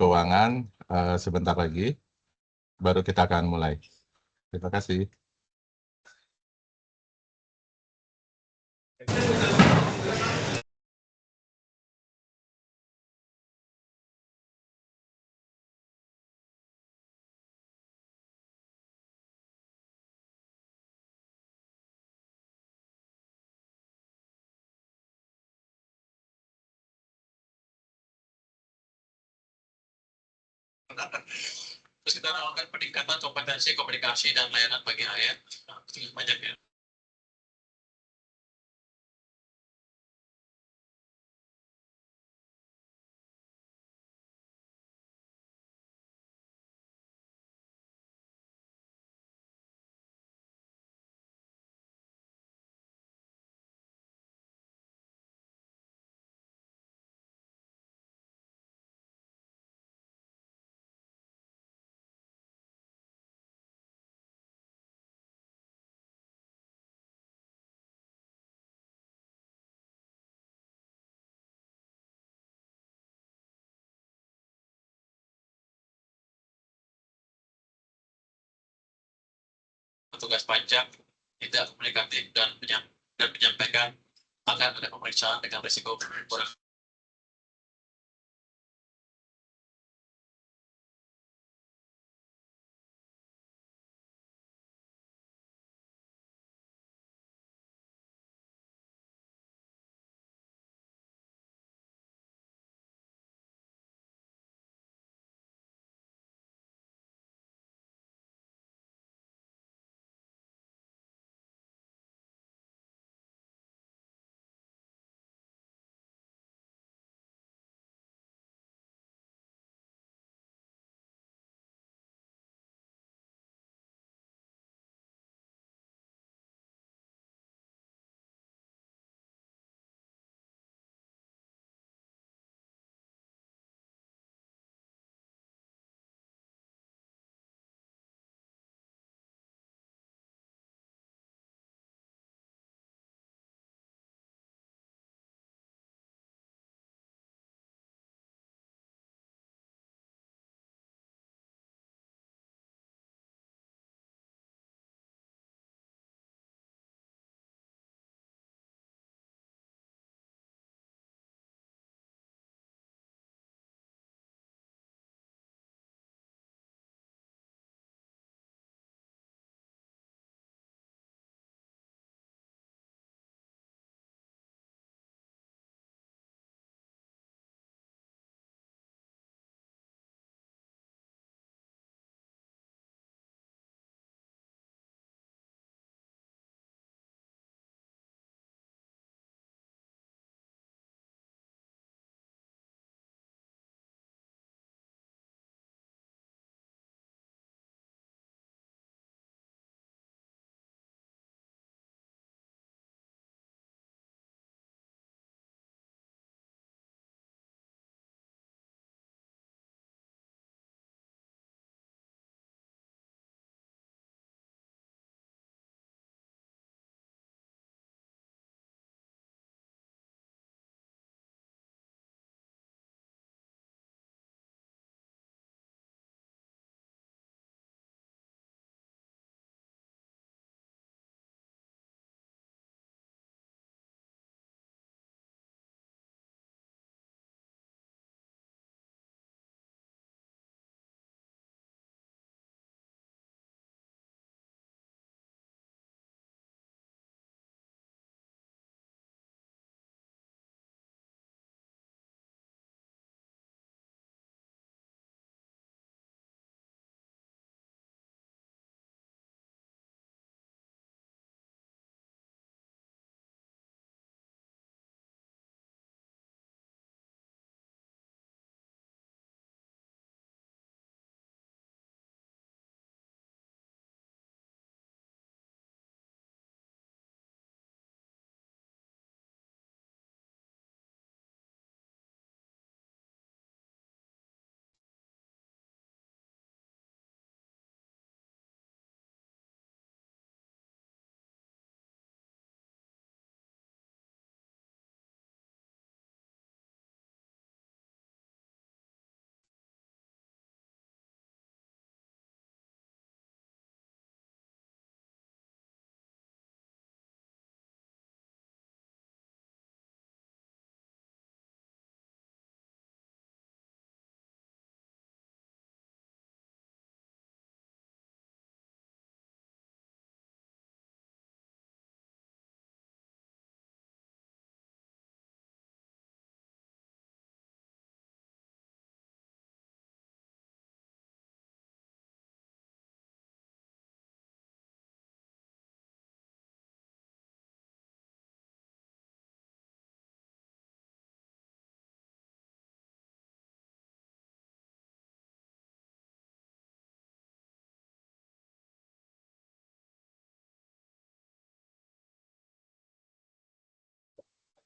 Keuangan sebentar lagi, baru kita akan mulai. Terima kasih. Terus kita lakukan peningkatan kompetensi komunikasi dan layanan bagi ASN. Banyak ya. Petugas pajak tidak komunikatif dan menyampaikan akan ada pemeriksaan dengan risiko kurang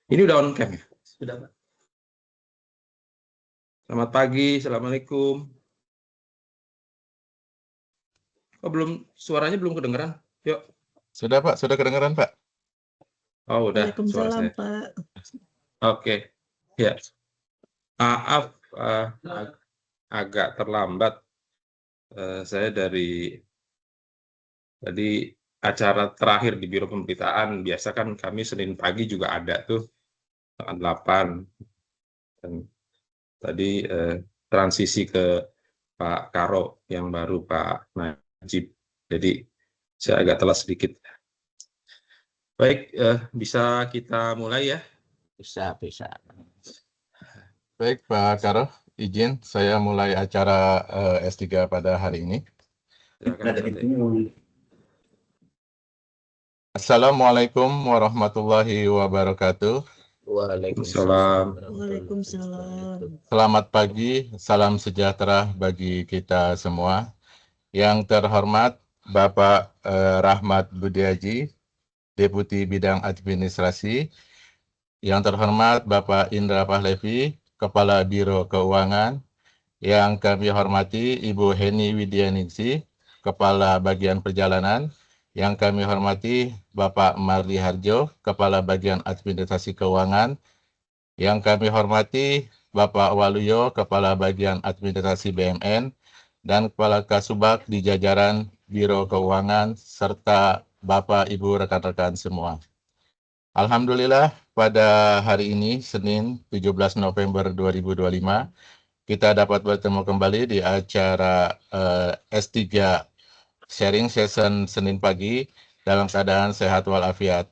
Ini udah on cam ya? Sudah, Pak. Selamat pagi, Assalamualaikum. Oh, suaranya belum kedengeran. Yuk. Sudah Pak, sudah kedengaran Pak? Oh, udah suara Waalaikumsalam, saya. Pak. Oke. Ya. Maaf, agak terlambat. Saya dari tadi acara terakhir di Biro Pemberitaan. Biasa kan kami Senin pagi juga ada tuh, tanggal 8. Dan tadi transisi ke Pak Karo yang baru, Pak Najib. Jadi saya agak telat sedikit. Baik, bisa kita mulai ya? Bisa. Baik Pak Karo, izin saya mulai acara S3 pada hari ini. Silakan, Pak Teh. Assalamualaikum warahmatullahi wabarakatuh. Waalaikumsalam. Waalaikumsalam. Selamat pagi, salam sejahtera bagi kita semua. Yang terhormat Bapak Rahmat Budiaji, Deputi Bidang Administrasi. Yang terhormat Bapak Indra Pahlevi, Kepala Biro Keuangan. Yang kami hormati Ibu Heni Widianingsih, Kepala Bagian Perjalanan. Yang kami hormati Bapak Marli Harjo, Kepala Bagian Administrasi Keuangan. Yang kami hormati Bapak Waluyo, Kepala Bagian Administrasi BMN, dan Kepala Kasubag di jajaran Biro Keuangan, serta Bapak, Ibu, rekan-rekan semua. Alhamdulillah, pada hari ini, Senin 17 November 2025, kita dapat bertemu kembali di acara S3 Sharing Session Senin pagi dalam keadaan sehat walafiat.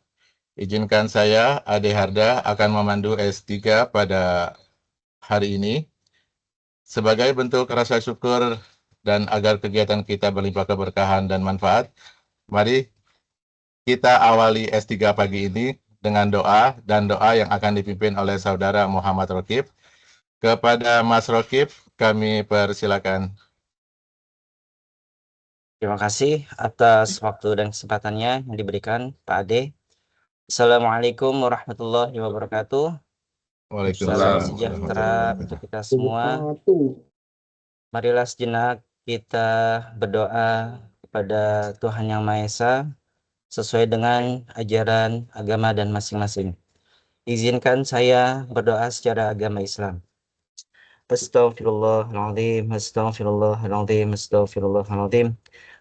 Izinkan saya, Ade Harda, akan memandu S3 pada hari ini. Sebagai bentuk rasa syukur dan agar kegiatan kita berlimpah keberkahan dan manfaat, mari kita awali S3 pagi ini dengan doa dan doa yang akan dipimpin oleh Saudara Muhammad Rokib. Kepada Mas Rokib, kami persilakan. Terima kasih atas waktu dan kesempatannya yang diberikan Pak Ade. Assalamualaikum warahmatullahi wabarakatuh. Salam Waalaikumsalam sejahtera untuk kita semua. Marilah sejenak kita berdoa kepada Tuhan Yang Maha Esa sesuai dengan ajaran agama dan masing-masing. Izinkan saya berdoa secara agama Islam. Astaghfirullahaladzim, astaghfirullahaladzim, astaghfirullahaladzim.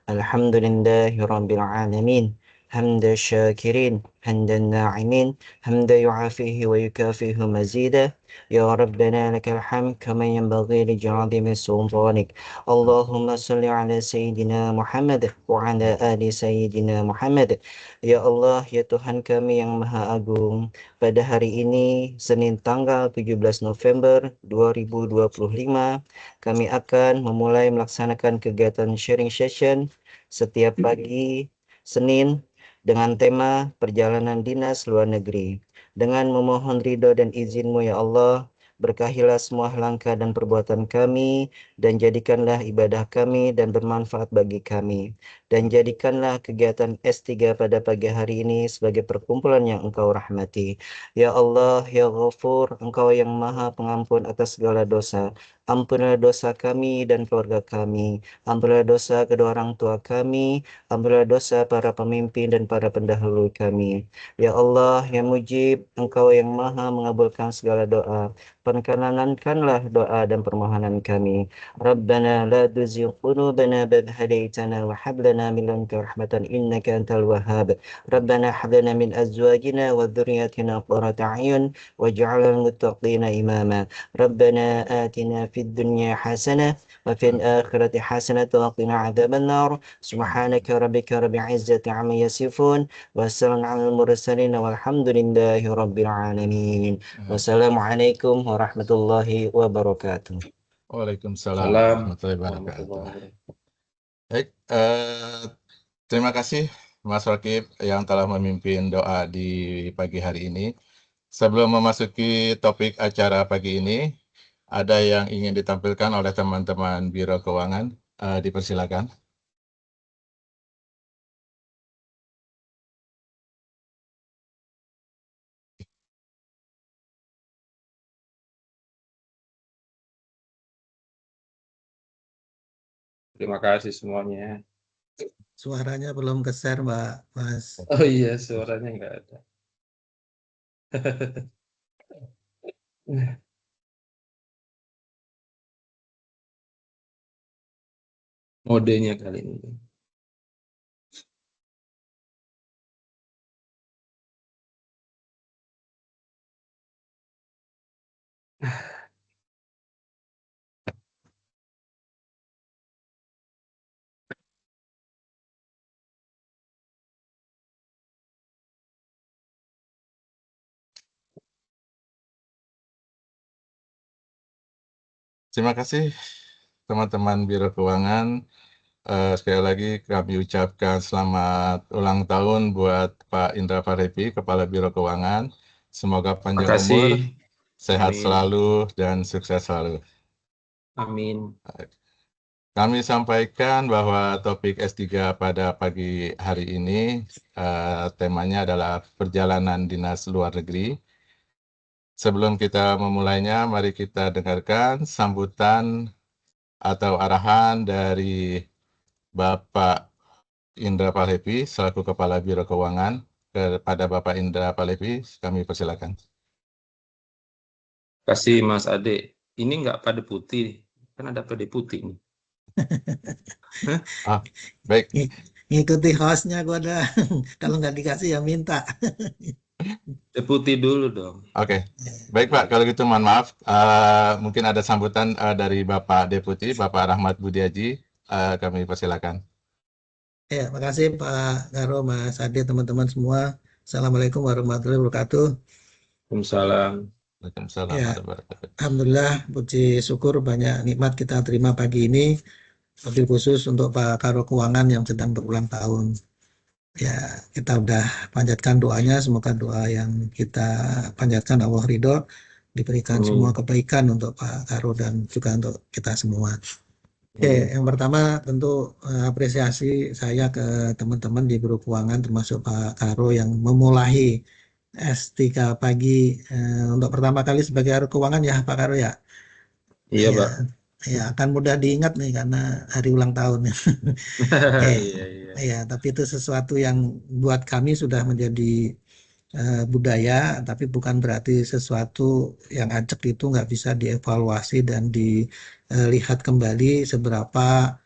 Alhamdulillahirabbil alamin. Hamda syakirin, hamdan na'imin, hamda yu'afihi wa yukafihu mazida. Ya Rabbana lakal hamd kama yanbaghi li jalali sultanik. Allahumma salli ala Sayyidina Muhammad wa ala ali Sayyidina Muhammad. Ya Allah, ya Tuhan kami yang Maha Agung, pada hari ini, Senin tanggal 17 November 2025, kami akan memulai melaksanakan kegiatan sharing session setiap pagi Senin dengan tema perjalanan dinas luar negeri. Dengan memohon ridho dan izin-Mu ya Allah, berkahilah semua langkah dan perbuatan kami, dan jadikanlah ibadah kami dan bermanfaat bagi kami. Dan jadikanlah kegiatan S3 pada pagi hari ini sebagai perkumpulan yang Engkau rahmati. Ya Allah, ya Ghafur, Engkau yang Maha Pengampun atas segala dosa. Ampunilah dosa kami dan keluarga kami. Ampunilah dosa kedua orang tua kami. Ampunilah dosa para pemimpin dan para pendahulu kami. Ya Allah, ya Mujib, Engkau yang Maha mengabulkan segala doa. Perkenankanlah doa dan permohonan kami. Rabbana la tuzigh qulubana ba'da hadaitana wa hab lana min ladunka rahmatan innaka antal wahhab. Rabbana hab lana min azwajina wa dhurriyyatina qurrata a'yun waj'alna lil muttaqina imama. Rabbana atina fid dunya hasanah wa fil akhirati hasanah wa qina adzaban nar. Subhanaka rabbika rabbil izzati amma yasifun wa salamun 'alal mursalin walhamdulillahi rabbil alamin. Wassalamualaikum warahmatullahi wabarakatuh. Waalaikumsalam Salam. warahmatullahi wabarakatuh. Baik, terima kasih Mas Rokib yang telah memimpin doa di pagi hari ini. Sebelum memasuki topik acara pagi ini, ada yang ingin ditampilkan oleh teman-teman Biro Keuangan, dipersilakan. Terima kasih semuanya. Suaranya belum ke-share, Mas. Oh iya, suaranya nggak ada. Modenya kali ini. Terima kasih teman-teman Biro Keuangan. Sekali lagi kami ucapkan selamat ulang tahun buat Pak Indra Pahlevi, Kepala Biro Keuangan. Semoga Terima panjang kasih. umur, sehat Amin. selalu, dan sukses selalu. Amin. Kami sampaikan bahwa topik S3 pada pagi hari ini temanya adalah perjalanan dinas luar negeri. Sebelum kita memulainya, mari kita dengarkan sambutan atau arahan dari Bapak Indra Pahlevi selaku Kepala Biro Keuangan. Kepada Bapak Indra Pahlevi, kami persilakan. Kasih Mas Ade. Ini nggak pada putih, kan ada pada putih nih. Baik, Ngikuti hostnya gua dah. Kalau nggak dikasih ya minta. Putih dulu dong. oke. Baik Pak, kalau gitu mohon maaf. Mungkin ada sambutan dari Bapak Deputi, Bapak Rahmat Budiaji. Kami persilakan. Ya, makasih Pak Garo, Mas Ade, teman-teman semua. Assalamualaikum warahmatullahi wabarakatuh. Waalaikumsalam. Waalaikumsalam Ya. warahmatullahi wabarakatuh. Alhamdulillah, puji syukur banyak nikmat kita terima pagi ini. Lebih khusus untuk Pak Karo Keuangan yang sedang berulang tahun. Ya, kita udah panjatkan doanya, semoga doa yang kita panjatkan Allah ridho, diberikan Amin. semua kebaikan untuk Pak Karo dan juga untuk kita semua. Oke, yang pertama tentu apresiasi saya ke teman-teman di Biro Keuangan termasuk Pak Karo yang memulai S3 pagi untuk pertama kali sebagai Karo Keuangan ya Pak Karo ya. Iya, Ya, Pak. ya akan mudah diingat nih karena hari ulang tahun. Iya, iya. Ya, tapi itu sesuatu yang buat kami sudah menjadi budaya, tapi bukan berarti sesuatu yang acak itu nggak bisa dievaluasi dan dilihat kembali seberapa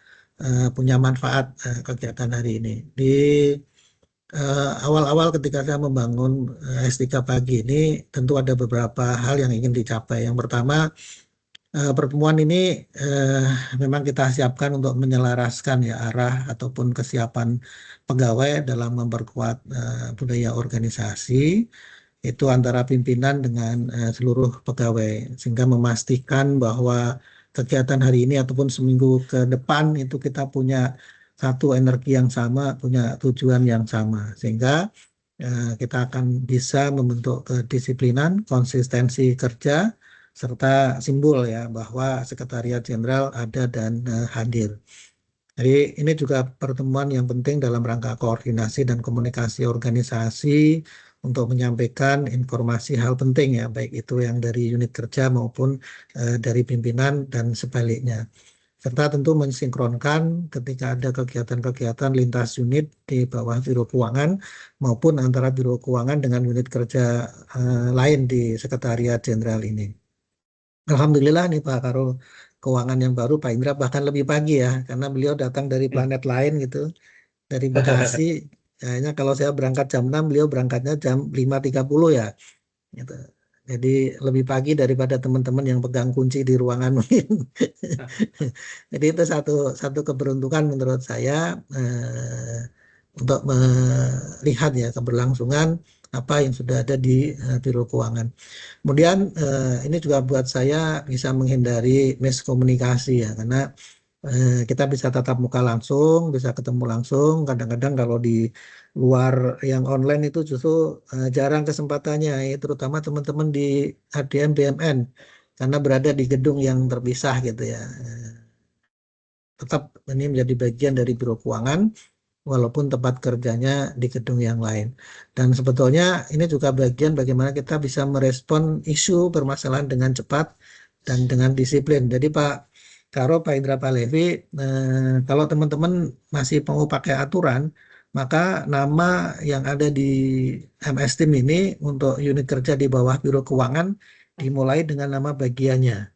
punya manfaat kegiatan hari ini. Di awal-awal ketika saya membangun S3 pagi ini, tentu ada beberapa hal yang ingin dicapai. Yang pertama, pertemuan ini memang kita siapkan untuk menyelaraskan ya arah ataupun kesiapan pegawai dalam memperkuat budaya organisasi itu antara pimpinan dengan seluruh pegawai sehingga memastikan bahwa kegiatan hari ini ataupun seminggu ke depan itu kita punya satu energi yang sama, punya tujuan yang sama sehingga kita akan bisa membentuk kedisiplinan, konsistensi kerja serta simbol ya bahwa Sekretariat Jenderal ada dan hadir. Jadi ini juga pertemuan yang penting dalam rangka koordinasi dan komunikasi organisasi untuk menyampaikan informasi hal penting ya baik itu yang dari unit kerja maupun dari pimpinan dan sebaliknya. Serta tentu mensinkronkan ketika ada kegiatan-kegiatan lintas unit di bawah Biro Keuangan maupun antara Biro Keuangan dengan unit kerja lain di Sekretariat Jenderal ini. Alhamdulillah nih Pak Karo Keuangan yang baru Pak Indra bahkan lebih pagi ya karena beliau datang dari planet lain gitu dari Bekasi. Kayaknya kalau saya berangkat jam 6 beliau berangkatnya jam 5.30 ya gitu. Jadi lebih pagi daripada teman-teman yang pegang kunci di ruangan mungkin. Jadi itu satu keberuntungan menurut saya untuk melihat ya keberlangsungan apa yang sudah ada di Biro Keuangan. Kemudian ini juga buat saya bisa menghindari miskomunikasi ya karena kita bisa tatap muka langsung, bisa ketemu langsung. Kadang-kadang kalau di luar yang online itu justru jarang kesempatannya, ya, terutama teman-teman di HDM BMN karena berada di gedung yang terpisah gitu ya. Tetap ini menjadi bagian dari Biro Keuangan walaupun tempat kerjanya di gedung yang lain. Dan sebetulnya ini juga bagian bagaimana kita bisa merespon isu permasalahan dengan cepat dan dengan disiplin. Jadi Pak Karo Pak Indra Palevi, kalau teman-teman masih mau pakai aturan, maka nama yang ada di MS Team ini untuk unit kerja di bawah Biro Keuangan dimulai dengan nama bagiannya.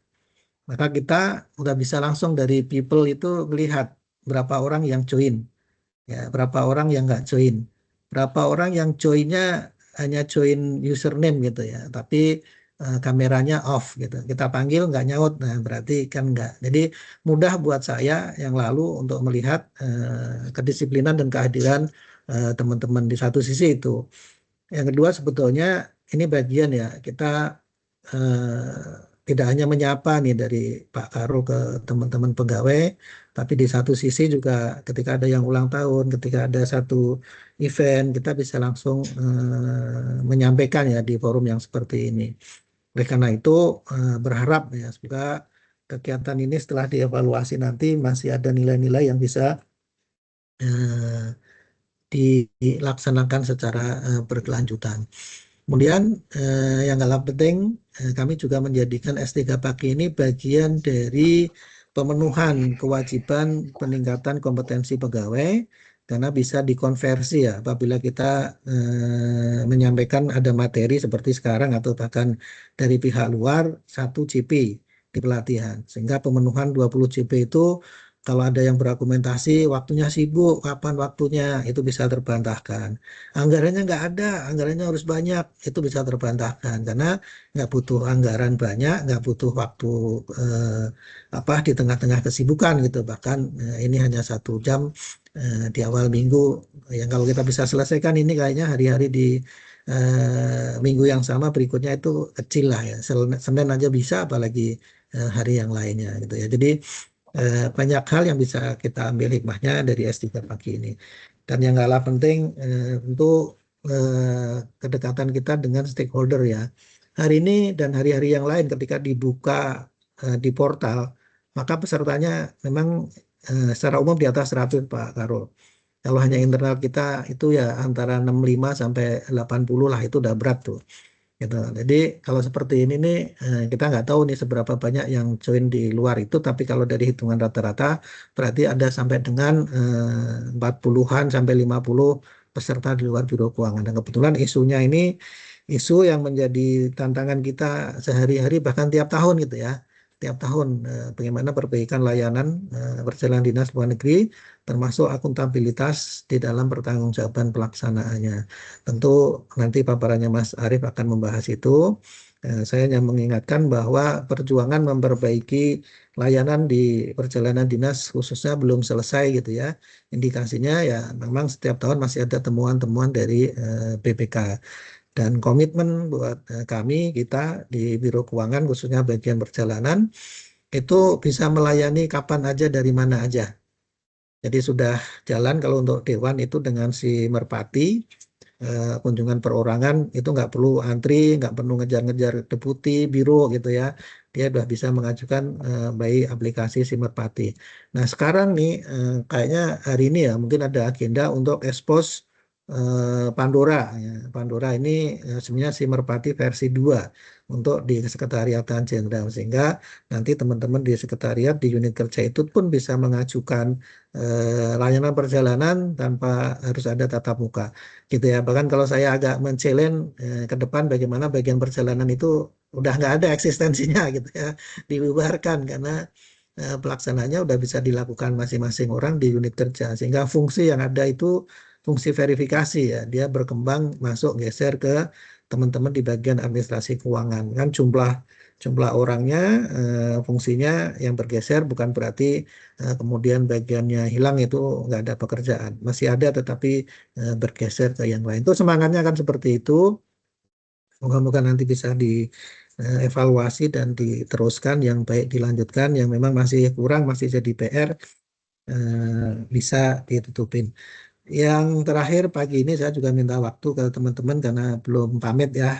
Maka kita udah bisa langsung dari people itu melihat berapa orang yang join, ya, berapa orang yang nggak join, berapa orang yang joinnya hanya join username gitu ya, tapi kameranya off gitu. Kita panggil nggak nyaut, nah berarti kan nggak. Jadi mudah buat saya yang lalu untuk melihat kedisiplinan dan kehadiran teman-teman di satu sisi itu. Yang kedua sebetulnya ini bagian ya kita tidak hanya menyapa nih dari Pak Karo ke teman-teman pegawai, tapi di satu sisi juga ketika ada yang ulang tahun, ketika ada satu event, kita bisa langsung menyampaikan ya di forum yang seperti ini. Oleh karena itu berharap ya semoga kegiatan ini setelah dievaluasi nanti masih ada nilai-nilai yang bisa dilaksanakan secara berkelanjutan. Kemudian yang kalah penting, kami juga menjadikan S3 Pagi ini bagian dari pemenuhan kewajiban peningkatan kompetensi pegawai, karena bisa dikonversi ya apabila kita menyampaikan ada materi seperti sekarang atau bahkan dari pihak luar 1 CP di pelatihan. Sehingga pemenuhan 20 CP itu kalau ada yang berargumentasi waktunya sibuk, kapan waktunya, itu bisa terbantahkan. Anggarannya nggak ada, anggarannya harus banyak, itu bisa terbantahkan. Karena nggak butuh anggaran banyak, nggak butuh waktu di tengah-tengah kesibukan gitu. Bahkan ini hanya 1 jam di awal minggu. Yang kalau kita bisa selesaikan ini kayaknya hari-hari di minggu yang sama berikutnya itu kecil lah ya. Senin aja bisa, apalagi hari yang lainnya gitu ya. Jadi banyak hal yang bisa kita ambil hikmahnya dari S3 Pagi ini. Dan yang kalah penting tentu kedekatan kita dengan stakeholder ya. Hari ini dan hari-hari yang lain ketika dibuka di portal, maka pesertanya memang secara umum di atas 100 Pak Karo. Kalau hanya internal kita itu ya antara 65 sampai 80 lah, itu udah berat tuh. Gitu. Jadi kalau seperti ini nih kita nggak tahu nih seberapa banyak yang join di luar itu, tapi kalau dari hitungan rata-rata berarti ada sampai dengan 40-an sampai 50 peserta di luar Biro Keuangan. Dan kebetulan isunya ini isu yang menjadi tantangan kita sehari-hari bahkan tiap tahun gitu ya. Tiap tahun bagaimana perbaikan layanan perjalanan dinas luar negeri termasuk akuntabilitas di dalam pertanggungjawaban pelaksanaannya. Tentu nanti paparannya Mas Arief akan membahas itu. Saya hanya mengingatkan bahwa perjuangan memperbaiki layanan di perjalanan dinas khususnya belum selesai gitu ya. Indikasinya ya memang setiap tahun masih ada temuan-temuan dari BPK. Dan komitmen buat kami, kita di Biro Keuangan khususnya bagian perjalanan itu bisa melayani kapan aja dari mana aja. Jadi sudah jalan kalau untuk Dewan itu dengan si Merpati, kunjungan perorangan itu nggak perlu antri, nggak perlu ngejar-ngejar deputi biro gitu ya. Dia sudah bisa mengajukan by aplikasi si Merpati. Nah sekarang nih kayaknya hari ini ya mungkin ada agenda untuk expose Pandora. Ya. Pandora ini sebenarnya si Merpati versi 2 untuk di Sekretariatan Jenderal, sehingga nanti teman-teman di sekretariat di unit kerja itu pun bisa mengajukan layanan perjalanan tanpa harus ada tatap muka gitu ya. Bahkan kalau saya agak men-challenge ke depan bagaimana bagian perjalanan itu udah nggak ada eksistensinya gitu ya, dibubarkan karena pelaksananya udah bisa dilakukan masing-masing orang di unit kerja, sehingga fungsi yang ada itu fungsi verifikasi ya, dia berkembang masuk geser ke teman-teman di bagian administrasi keuangan. Kan jumlah orangnya fungsinya yang bergeser bukan berarti kemudian bagiannya hilang, itu nggak ada pekerjaan, masih ada tetapi bergeser ke yang lain. Itu semangatnya kan seperti itu. Moga-moga nanti bisa dievaluasi dan diteruskan, yang baik dilanjutkan, yang memang masih kurang, masih jadi PR bisa ditutupin. Yang terakhir pagi ini saya juga minta waktu ke teman-teman karena belum pamit ya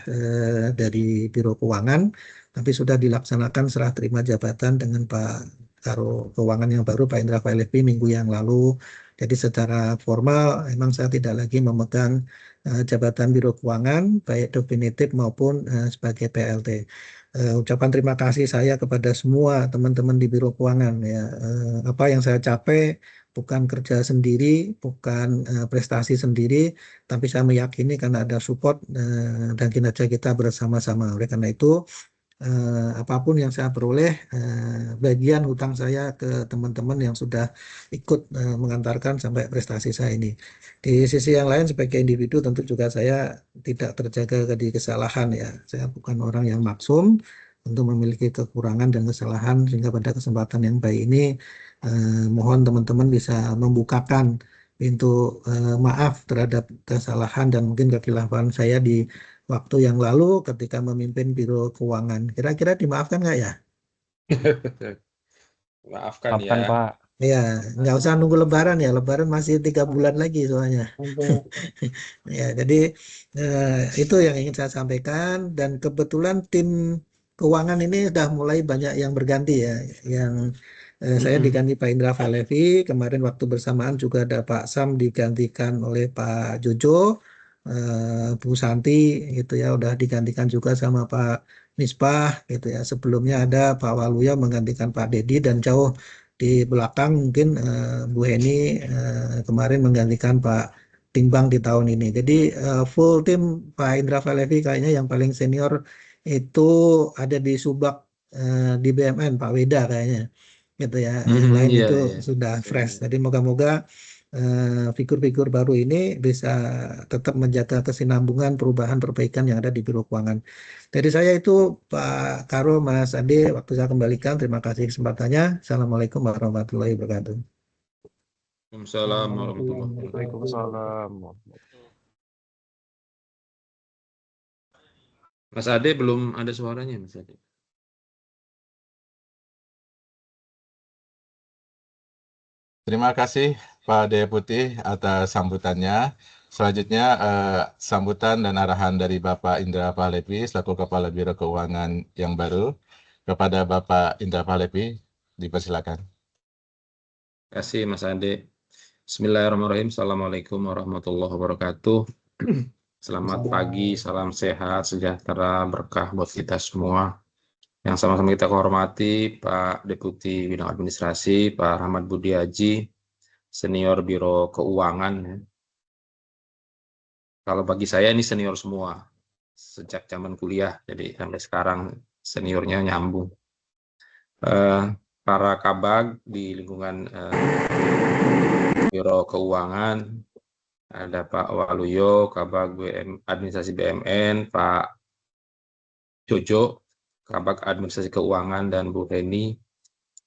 dari Biro Keuangan, tapi sudah dilaksanakan serah terima jabatan dengan Pak Karo Keuangan yang baru Pak Indra Palevi minggu yang lalu Jadi secara formal memang saya tidak lagi memegang jabatan Biro Keuangan baik definitif maupun sebagai PLT. Ucapan terima kasih saya kepada semua teman-teman di Biro Keuangan ya. Apa yang saya capai bukan kerja sendiri, bukan prestasi sendiri, tapi saya meyakini karena ada support dan kinerja kita bersama-sama. Oleh karena itu apapun yang saya peroleh, bagian hutang saya ke teman-teman yang sudah ikut mengantarkan sampai prestasi saya ini. Di sisi yang lain sebagai individu tentu juga saya tidak terjaga di kesalahan ya. Saya bukan orang yang maksum, tentu memiliki kekurangan dan kesalahan, sehingga pada kesempatan yang baik ini mohon teman-teman bisa membukakan pintu maaf terhadap kesalahan dan mungkin kekhilafan saya di waktu yang lalu ketika memimpin Biro Keuangan. Kira-kira dimaafkan nggak ya? Maafkan Maafkan, ya. Pak. Ya, nggak usah nunggu Lebaran ya. Lebaran masih 3 bulan lagi soalnya. Ya, jadi itu yang ingin saya sampaikan. Dan kebetulan tim keuangan ini sudah mulai banyak yang berganti ya. Yang saya diganti Pak Indra Falevi. Kemarin waktu bersamaan juga ada Pak Sam digantikan oleh Pak Jojo. Bu Santi gitu ya udah digantikan juga sama Pak Misbah gitu ya. Sebelumnya ada Pak Waluyo menggantikan Pak Dedi dan jauh di belakang mungkin Bu Heni kemarin menggantikan Pak Timbang di tahun ini. Jadi full tim Pak Indra Falevi kayaknya yang paling senior itu ada di Subak di BMN Pak Weda kayaknya gitu ya. Yang lain Iya, itu iya. sudah fresh. Jadi moga-moga figur-figur baru ini bisa tetap menjaga kesinambungan perubahan perbaikan yang ada di Biro Keuangan. Dari saya itu Pak Karo, Mas Ade, waktu saya kembalikan. Terima kasih kesempatannya. Assalamualaikum warahmatullahi wabarakatuh. Waalaikumsalam warahmatullahi wabarakatuh. Waalaikumsalam. Mas Ade belum ada suaranya, Mas Ade. Terima kasih Pak Deputi atas sambutannya. Selanjutnya sambutan dan arahan dari Bapak Indra Falevi selaku Kepala Biro Keuangan yang baru kepada Bapak Indra Falevi, dipersilakan. Terima kasih Mas Ade. Bismillahirrahmanirrahim. Assalamualaikum warahmatullahi wabarakatuh. Selamat pagi, salam sehat, sejahtera, berkah buat kita semua. Yang sama-sama kita hormati Pak Deputi Bidang Administrasi, Pak Rahmat Budiaji, Senior Biro Keuangan. Kalau bagi saya ini senior semua, sejak zaman kuliah, jadi sampai sekarang seniornya nyambung. Para kabag di lingkungan Biro Keuangan, ada Pak Waluyo, Kabag Administrasi BMN, Pak Jojo, Kabag Administrasi Keuangan, dan Bu Heni,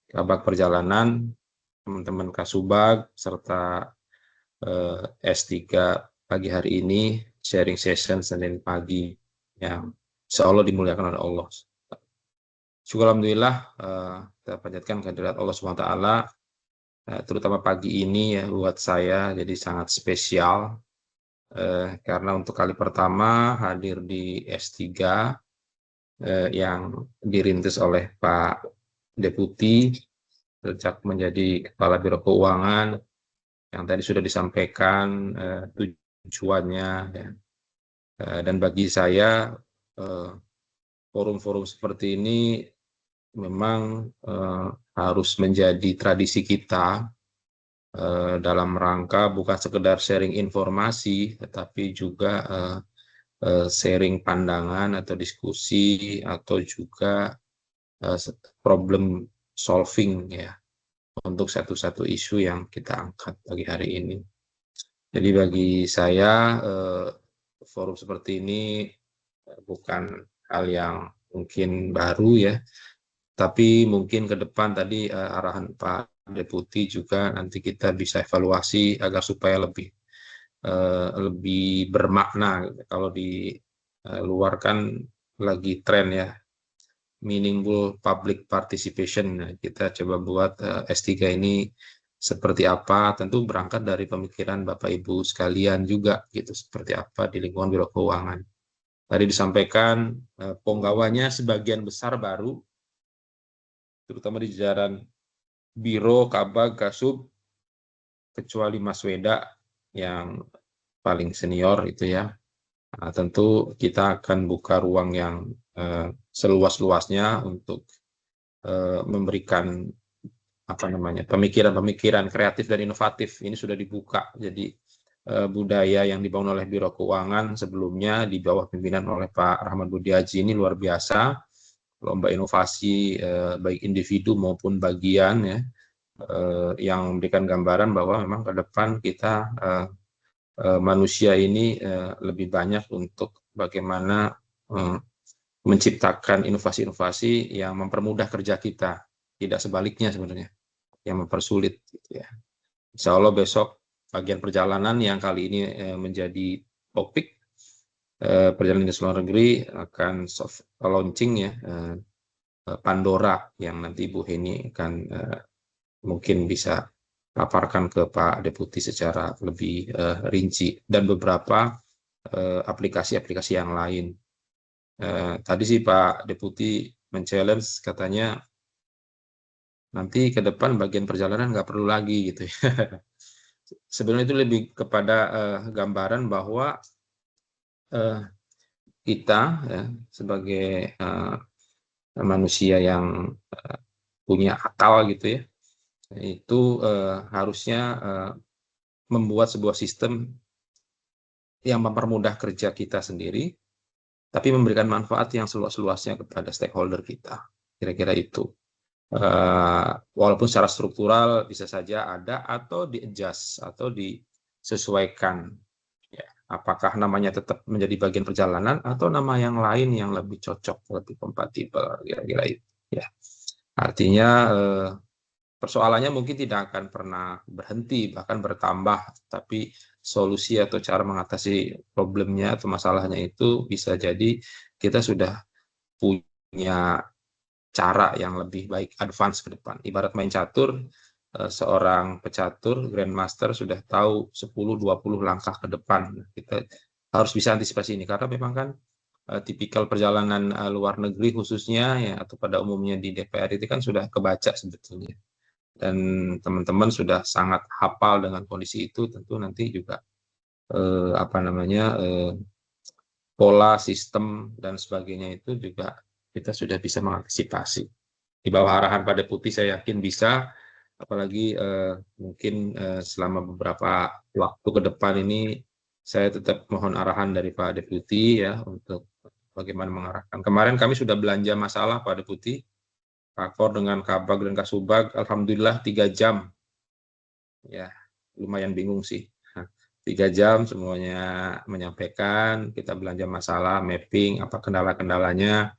Kabag Perjalanan, teman-teman Kasubag, serta S3 pagi hari ini, sharing session Senin pagi, yang insya Allah dimuliakan oleh Allah. Syukur alhamdulillah, kita panjatkan kehadirat Allah SWT, terutama pagi ini ya buat saya jadi sangat spesial, karena untuk kali pertama hadir di S3 yang dirintis oleh Pak Deputi sejak menjadi Kepala Biro Keuangan, yang tadi sudah disampaikan tujuannya ya. Dan bagi saya forum-forum seperti ini memang harus menjadi tradisi kita dalam rangka bukan sekedar sharing informasi, tetapi juga sharing pandangan atau diskusi atau juga problem solving ya untuk satu-satu isu yang kita angkat pagi hari ini. Jadi bagi saya forum seperti ini bukan hal yang mungkin baru ya, tapi mungkin ke depan tadi arahan Pak Deputi juga nanti kita bisa evaluasi agar supaya lebih bermakna. Kalau di luar kan lagi tren ya, meaningful public participation. Nah, kita coba buat S3 ini seperti apa, tentu berangkat dari pemikiran Bapak Ibu sekalian juga gitu, seperti apa di lingkungan Biro Keuangan. Tadi disampaikan penggawanya sebagian besar baru, terutama di jajaran Biro, Kabag, Kasub, kecuali Mas Weda yang paling senior itu ya. Nah, tentu kita akan buka ruang yang seluas-luasnya untuk memberikan pemikiran-pemikiran kreatif dan inovatif. Ini sudah dibuka. Jadi budaya yang dibangun oleh Biro Keuangan sebelumnya di bawah pimpinan oleh Pak Rahmat Budiaji ini luar biasa. Lomba inovasi baik individu maupun bagian ya, yang memberikan gambaran bahwa memang ke depan kita manusia ini lebih banyak untuk bagaimana menciptakan inovasi-inovasi yang mempermudah kerja kita, tidak sebaliknya sebenarnya, yang mempersulit. Gitu ya. Insya Allah besok bagian perjalanan yang kali ini menjadi topik perjalanan di luar negeri akan soft launching ya, Pandora yang nanti Bu Heni akan mungkin bisa paparkan ke Pak Deputi secara lebih rinci, dan beberapa aplikasi-aplikasi yang lain. Tadi sih Pak Deputi men-challenge katanya nanti ke depan bagian perjalanan nggak perlu lagi gitu ya. Sebenarnya itu lebih kepada gambaran bahwa kita ya, sebagai manusia yang punya akal gitu ya, itu harusnya membuat sebuah sistem yang mempermudah kerja kita sendiri, tapi memberikan manfaat yang seluas-luasnya kepada stakeholder kita. Kira-kira itu. Walaupun secara struktural bisa saja ada atau di-adjust atau disesuaikan. Ya, apakah namanya tetap menjadi bagian perjalanan atau nama yang lain yang lebih cocok, lebih kompatibel, kira-kira itu. Ya. Artinya persoalannya mungkin tidak akan pernah berhenti, bahkan bertambah, tapi solusi atau cara mengatasi problemnya atau masalahnya itu bisa jadi kita sudah punya cara yang lebih baik, advance ke depan. Ibarat main catur, seorang pecatur, grandmaster sudah tahu 10-20 langkah ke depan. Kita harus bisa antisipasi ini, karena memang kan tipikal perjalanan luar negeri khususnya, ya, atau pada umumnya di DPR itu kan sudah kebaca sebetulnya. Dan teman-teman sudah sangat hafal dengan kondisi itu, tentu nanti juga pola, sistem, dan sebagainya itu juga kita sudah bisa mengantisipasi. Di bawah arahan Pak Deputi saya yakin bisa, apalagi mungkin selama beberapa waktu ke depan ini saya tetap mohon arahan dari Pak Deputi ya untuk bagaimana mengarahkan. Kemarin kami sudah belanja masalah Pak Deputi, Pakor dengan Kabag dan Kasubag, alhamdulillah 3 jam. Ya, lumayan bingung sih. 3 jam semuanya menyampaikan, kita belanja masalah, mapping, apa kendala-kendalanya,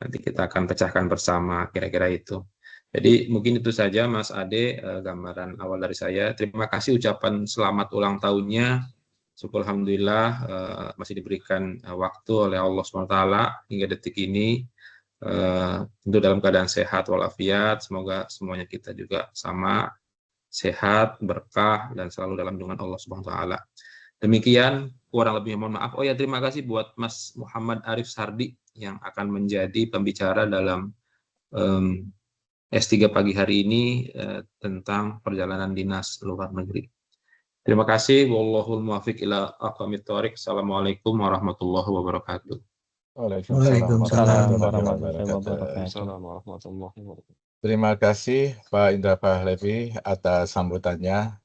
nanti kita akan pecahkan bersama, kira-kira itu. Jadi mungkin itu saja Mas Ade, gambaran awal dari saya. Terima kasih ucapan selamat ulang tahunnya. Syukur alhamdulillah masih diberikan waktu oleh Allah SWT hingga detik ini. Tentu dalam keadaan sehat walafiat, semoga semuanya kita juga sama sehat, berkah, dan selalu dalam lindungan Allah Subhanahu wa taala. Demikian, kurang lebih mohon maaf. Oh ya, terima kasih buat Mas Muhammad Arif Sardi yang akan menjadi pembicara dalam S3 pagi hari ini tentang perjalanan dinas luar negeri. Terima kasih. Wallahul muwaffiq ila aqwamit thoriq. Assalamualaikum warahmatullahi wabarakatuh. Waalaikumsalam warahmatullahi wabarakatuh. Terima kasih Pak Indra Pahlevi atas sambutannya.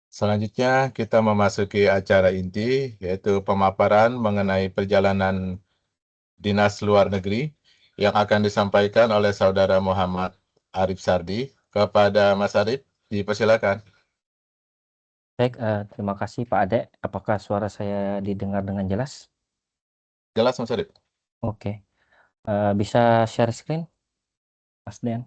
Selanjutnya kita memasuki acara inti, yaitu pemaparan mengenai perjalanan dinas luar negeri yang akan disampaikan oleh Saudara Muhammad Arif Sardi. Kepada Mas Arif, dipersilakan. Baik, terima kasih Pak Ade. Apakah suara saya didengar dengan jelas? Jelas Mas Arif? Oke. Bisa share screen, Mas Dian?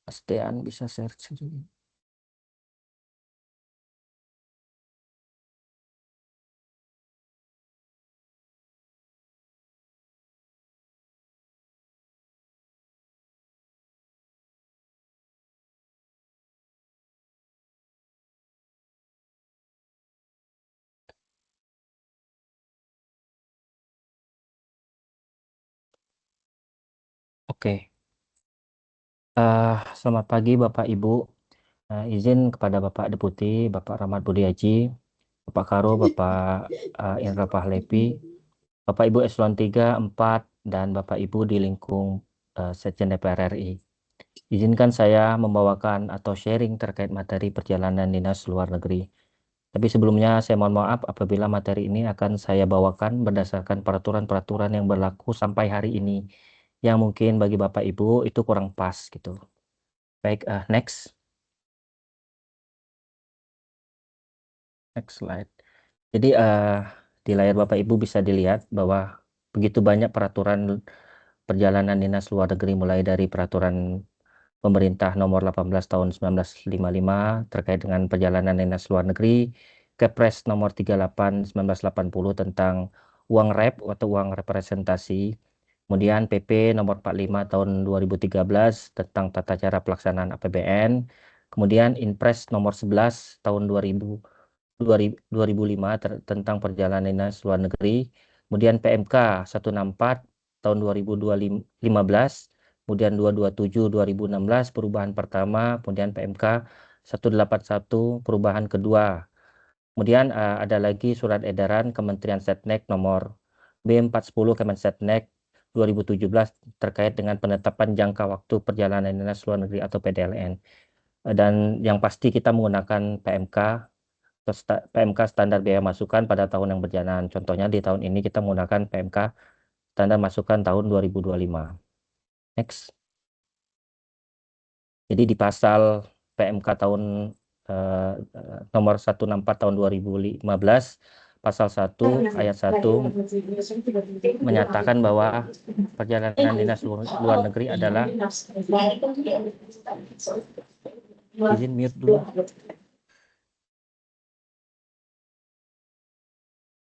Mas Dian bisa share screen. Oke. Selamat pagi Bapak Ibu. Izin kepada Bapak Deputi, Bapak Rahmat Budiaji, Bapak Karo, Bapak Indra Pahlevi, Bapak Ibu Eselon 3, 4, dan Bapak Ibu di lingkung Sekjen DPR RI. Izinkan saya membawakan atau sharing terkait materi perjalanan dinas luar negeri. Tapi sebelumnya saya mohon maaf apabila materi ini akan saya bawakan berdasarkan peraturan-peraturan yang berlaku sampai hari ini, yang mungkin bagi Bapak Ibu itu kurang pas gitu. Baik, next slide. Jadi di layar Bapak Ibu bisa dilihat bahwa begitu banyak peraturan perjalanan dinas luar negeri, mulai dari peraturan pemerintah nomor 18 tahun 1955 terkait dengan perjalanan dinas luar negeri, Kepres nomor 38 1980 tentang uang rep atau uang representasi, kemudian PP nomor 45 tahun 2013 tentang tata cara pelaksanaan APBN, kemudian Inpres nomor 11 tahun 2005 tentang perjalanan dinas luar negeri, kemudian PMK 164 tahun 2015, kemudian 227 2016 perubahan pertama, kemudian PMK 181 perubahan kedua. Kemudian ada lagi surat edaran Kementerian Setnek nomor B410 Kemensetnek 2017 terkait dengan penetapan jangka waktu perjalanan dinas luar negeri atau PDLN. Dan yang pasti kita menggunakan PMK standar biaya masukan pada tahun yang berjalan. Contohnya di tahun ini kita menggunakan PMK standar masukan tahun 2025. Next. Jadi di pasal PMK tahun nomor 164 tahun 2015, pasal 1 ayat 1 menyatakan bahwa perjalanan dinas luar negeri adalah, izin mute dulu.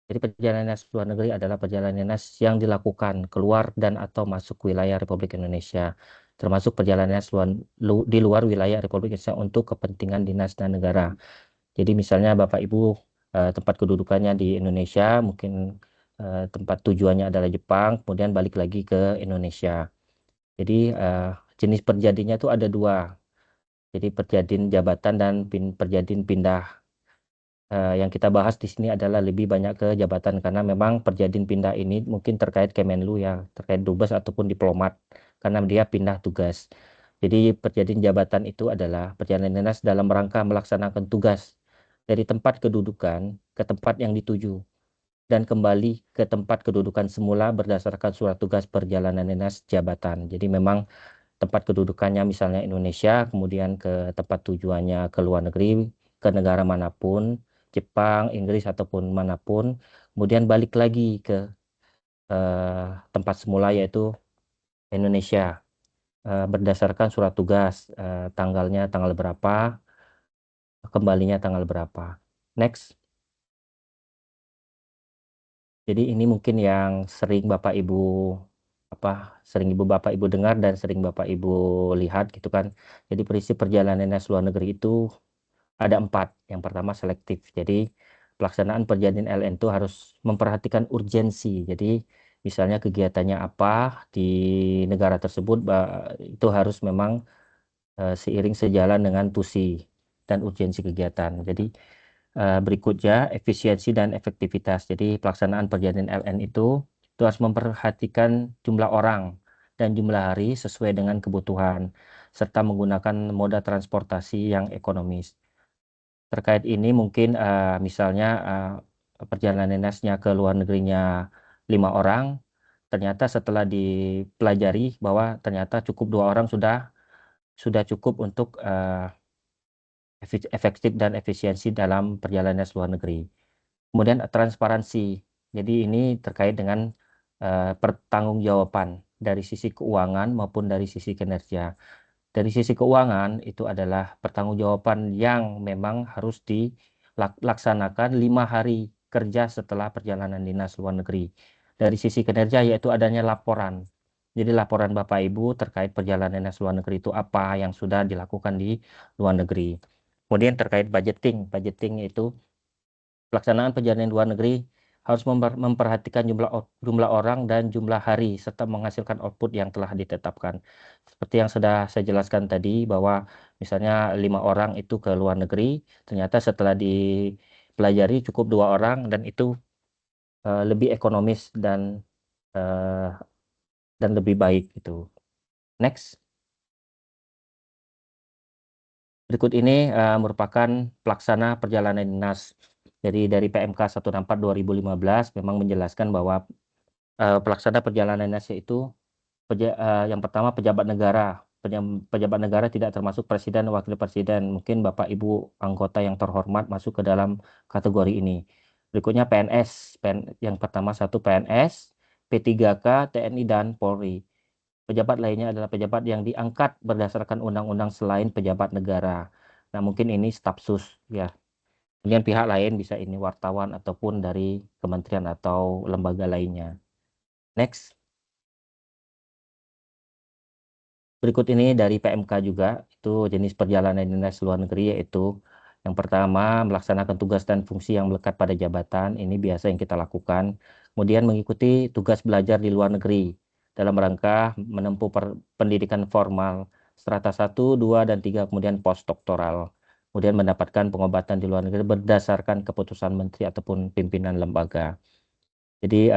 Jadi perjalanan dinas luar negeri adalah perjalanan dinas yang dilakukan keluar dan atau masuk wilayah Republik Indonesia, termasuk perjalanan dinas di luar wilayah Republik Indonesia untuk kepentingan dinas dan negara. Jadi misalnya Bapak Ibu tempat kedudukannya di Indonesia, mungkin tempat tujuannya adalah Jepang, kemudian balik lagi ke Indonesia. Jadi jenis perjadinya itu ada dua. Jadi perjadin jabatan dan perjadin pindah. Yang kita bahas di sini adalah lebih banyak ke jabatan karena memang perjadin pindah ini mungkin terkait Kemenlu ya, terkait dubes ataupun diplomat karena dia pindah tugas. Jadi perjadin jabatan itu adalah perjalanan dinas dalam rangka melaksanakan tugas dari tempat kedudukan ke tempat yang dituju dan kembali ke tempat kedudukan semula berdasarkan surat tugas perjalanan dinas jabatan. Jadi memang tempat kedudukannya misalnya Indonesia, kemudian ke tempat tujuannya ke luar negeri, ke negara manapun, Jepang, Inggris, ataupun manapun, kemudian balik lagi ke tempat semula yaitu Indonesia, berdasarkan surat tugas, tanggalnya tanggal berapa, kembalinya tanggal berapa. Next. Jadi ini mungkin yang sering Bapak Ibu Bapak Ibu dengar dan sering Bapak Ibu lihat gitu kan. Jadi prinsip perjalanan dinas luar negeri itu ada 4. Yang pertama selektif. Jadi pelaksanaan perjalanan LN itu harus memperhatikan urgensi. Jadi misalnya kegiatannya apa di negara tersebut itu harus memang seiring sejalan dengan tusi dan urgensi kegiatan. Jadi berikutnya efisiensi dan efektivitas. Jadi pelaksanaan perjalanan LN itu harus memperhatikan jumlah orang dan jumlah hari sesuai dengan kebutuhan serta menggunakan moda transportasi yang ekonomis. Terkait ini mungkin misalnya perjalanan dinasnya ke luar negerinya 5 orang, ternyata setelah dipelajari bahwa ternyata cukup 2 orang sudah cukup untuk efektif dan efisiensi dalam perjalanan luar negeri. Kemudian transparansi. Jadi ini terkait dengan pertanggungjawaban dari sisi keuangan maupun dari sisi kinerja. Dari sisi keuangan itu adalah pertanggungjawaban yang memang harus dilaksanakan 5 hari kerja setelah perjalanan dinas luar negeri. Dari sisi kinerja yaitu adanya laporan. Jadi laporan Bapak Ibu terkait perjalanan dinas luar negeri itu apa yang sudah dilakukan di luar negeri. Kemudian terkait budgeting itu pelaksanaan perjalanan luar negeri harus memperhatikan jumlah orang dan jumlah hari serta menghasilkan output yang telah ditetapkan. Seperti yang sudah saya jelaskan tadi bahwa misalnya 5 orang itu ke luar negeri, ternyata setelah dipelajari cukup 2 orang dan itu lebih ekonomis dan lebih baik gitu. Next. Berikut ini merupakan pelaksana perjalanan dinas. Jadi dari PMK 164 2015 memang menjelaskan bahwa pelaksana perjalanan dinas yaitu yang pertama pejabat negara. Pejabat negara tidak termasuk presiden dan wakil presiden. Mungkin Bapak Ibu anggota yang terhormat masuk ke dalam kategori ini. Berikutnya PNS. Yang pertama satu PNS, P3K, TNI, dan Polri. Pejabat lainnya adalah pejabat yang diangkat berdasarkan undang-undang selain pejabat negara. Nah, mungkin ini staf sus ya. Kemudian pihak lain bisa ini wartawan ataupun dari kementerian atau lembaga lainnya. Next. Berikut ini dari PMK juga, itu jenis perjalanan dinas luar negeri, yaitu yang pertama melaksanakan tugas dan fungsi yang melekat pada jabatan, ini biasa yang kita lakukan. Kemudian mengikuti tugas belajar di luar negeri dalam rangka menempuh pendidikan formal strata 1, 2, dan 3, kemudian postdoktoral. Kemudian mendapatkan pengobatan di luar negeri berdasarkan keputusan menteri ataupun pimpinan lembaga. Jadi